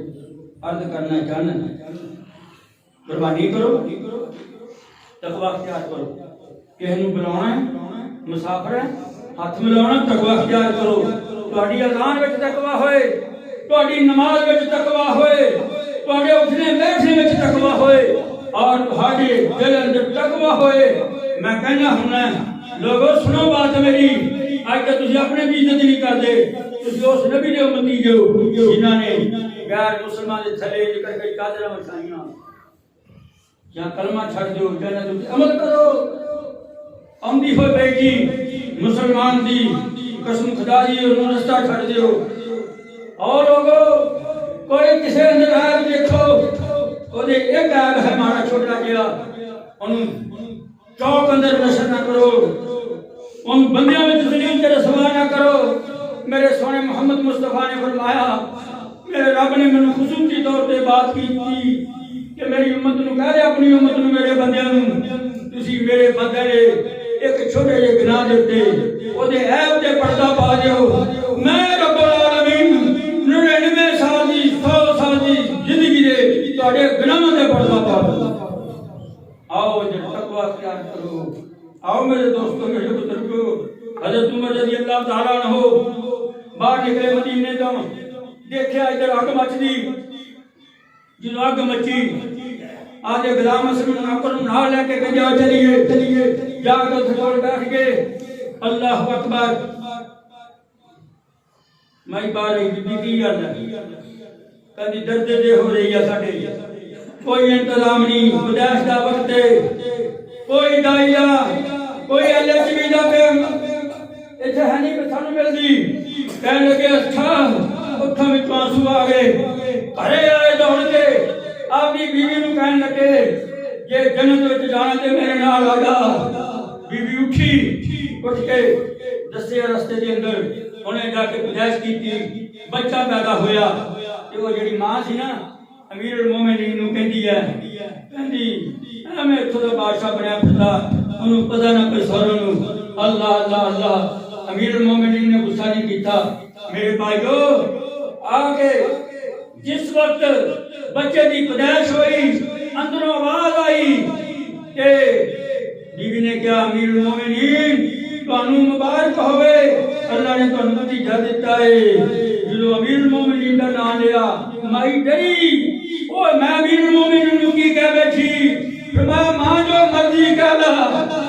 अर्ज करना चाहना कुर्बानी करो, तकवा अख्तियार करो। किसी नूं बुलाना है, मुसाफिर है, हाथ मिलाना, तकवा अख्तियार करो। तुहाडी अज़ान विच तकवा होए, तुहाडी नमाज विच तकवा होए, तुहाडे उठने बैठने विच तकवा होए और तुहाडे दिल अंदर तकवा होए। मैं कहना हुन्ना लोगों सुनो बात मेरी, अज तक तुसीं अपने भी इज्जत नहीं करदे, तुसीं उस नबी दे उम्मती जो जिन्हां ने गैर मुसलमान दे थले करके चादरां विछाईयां या कलमा छड़ दो या अमल करो। आंदी हो बेटी मुसलमान दी कसम खुदा दी और रास्ता छड़ दियो। और लोगों कोई किसी अंदर ऐब देखो, ओदे एक ऐब है मारा छोटा जिहा, ओनू चौक अंदर नशर ना करो, उन बंदियां में जलील ते रसवा ना करो। मेरे सोने मोहम्मद मुस्तफा ने फरमाया, मेरे रब ने मैनू खुसूसी तौर पे बात की कि मेरी उम्मत नूं कह दे, अपनी उम्मत नूं, मेरे बंदियां नूं, तुसी मेरे बंदे ने एक छोटे जे गुनाह दे उत्ते ओदे ऐब ते पर्दा पा दिओ। मैं रब्बुल आलमीन 99 साल दी 100 साल दी जिंदगी दे तुहाडे गुनाहां ते पर्दा पा दूं। आओ जे तकवा अख्तियार करो। आओ मेरे दोस्तों, मेरे बुजुर्गों, हज़रत उमर रज़ी अल्लाह तआला अन्हु बाहर निकले मदीने तो, देखा इधर अग मचदी। जो अग मची आधे गुलाम असलम नौकर नाल लेके गया, चलिए जाकर उस कोल बैठ गए। अल्लाह अकबर। मैं बार बीबी की गल है, कभी दर्द दे हो रही है, साडे कोई इंतजाम नहीं, विदेश का वक्त है, कोई दाइया, कोई एलएचबी का इतने है नहीं कि सानू मिलती। कहने लगे अच्छा, अखों में आंसू आ गए, घरे आए दौड़ के अपनी बीवी नूं कहने लगे जे जन्नत विच जाना ते मेरे नाल आ जा। बीवी उठी, उठ के दस्से रस्ते के अंदर उन्हें जाके गुजारिश की, बच्चा पैदा होया ते वो जिहड़ी मां सी ना अमीर उल मोमिनीन नूं कहंदी है, कहंदी मैं इत्थों दा बादशाह बनया फिरदा, उन्होंने पता ना कोई सौरों नूं। अल्लाह अल्लाह अल्लाह। अमीर उल मोमिनीन ने गुस्सा नहीं किया। मेरे भाइयों, आगे जिस वक्त बच्चे की पैदाइश हुई, अंदरों आवाज आई कि बीवी ने क्या, अमीर उल मोमिनीन तुहानू मुबारक होवे, अल्लाह ने तुहानू भतीजा दिता है। जो अमीर उल मोमिनीन का नाम लिया, माई डरी, ओ मैं अमीर उल मोमिनीन की कह बैठी, फरमाया मां जो मर्जी कह ला,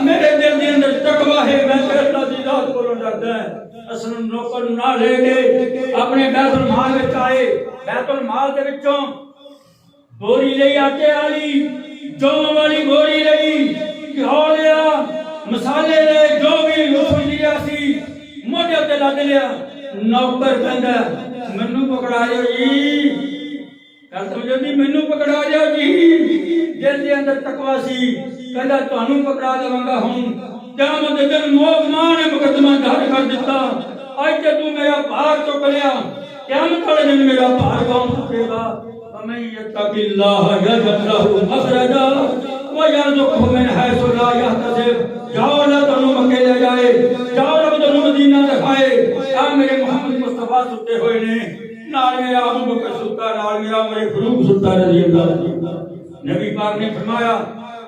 मेरे दिल के अंदर तकवा है, मैं अल्लाह दी जात कोलों डरदा है। असल नौकर ना ले गए, अपने बैतुल माल विच आए, बैतुल माल दे विचों बोरी लई आटे वाली, जौ वाली बोरी लई, घिओ लिया, मसाले ले, जो भी लोग लिया सी मोढे ते लद लिया। नौकर कहंदा मैनू पकड़ा जाओ जी, गल समझो नहीं, मैनू पकड़ा जाओ जी। दिल के अंदर तकवा सी, कहंदा तुहानू पकड़ा देवांगा। हुण क़यामत दे दिन मां ने मुकदमा दर्ज कर दिता, अज ते तू मेरा भार चुक लिया, क़यामत वाले दिन मेरा भार कौन चुकेगा? वमन यत्तकिल्लाह यजअल लहू मखरजा व यरज़ुकहु मिन हैसु ला यहतसिब। जाओ अल्लाह तुहानू मक्के ले जाए, जाओ रब तुहानू मदीना दिखाए। आ मेरे मोहम्मद मुस्तफा सुते हुए ने, नाल मेरा अबू बकर सुता, नाल मेरा उमर फारूक सुता रज़ी अल्लाह अन्हु। नबी पाक ने फरमाया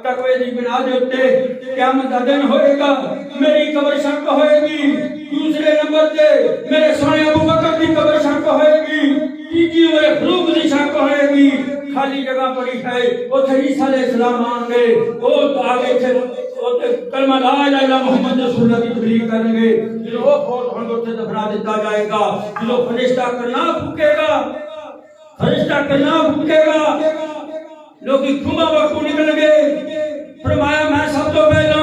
तकवे दी बिना दे उत्ते क़यामत दा दिन होएगा, मेरी कब्र शक होएगी। दूसरे नंबर ते मेरे सोने अबू बकर दी कब्र शक होएगी, तीजी उमर फारूक दी शक होएगी। खाली जगह पड़ी है, उथे ईसा अलैहिस्सलाम आएंगे, वो आगे थे ओते कलमा ला इलाहा इल्लल्लाह मुहम्मद रसूलुल्लाह की तबलीग करेंगे। जो वो फौत होंगे उथे दफना दिता जाएगा। जो फरिश्ता करना फूकेगा, फरिश्ता करना फूकेगा, लोग खुमा वकू निकल गए, फरमाया मैं सब तो पहला,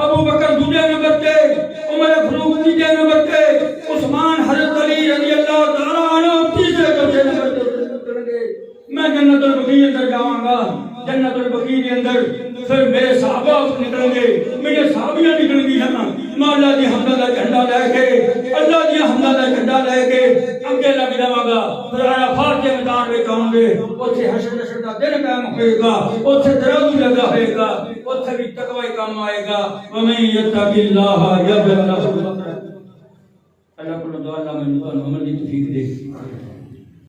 अबू बकर दूसरे नंबर पे, उमर फारूक तीसरे नंबर पे, उस्मान हजरत अली रजी अल्लाह तआला अन्हु तीसरे चौथे नंबर पे। मैं जन्नतुल बकी अंदर जाऊंगा, जन्नतुल बकी के अंदर फिर मेरे सहाबा निकलेंगे, मेरे सहाबियां निकलेंगी ना, मैं अल्लाह दी हमद दा झंडा लेके, अल्लाह दी हमद दा झंडा लेके अगे लग जावांगा। फिर अराफात के मैदान में आऊंगे, उथे हशर नशर दा दिन कायम होएगा, उथे तराजू लगा होएगा, उथे भी तकवा ही काम आएगा। वमन यत्तकिल्लाह यजअल लहु मखरजा। अल्लाह को दुआ, अल्लाह मैनूं अमल दी तौफीक दे।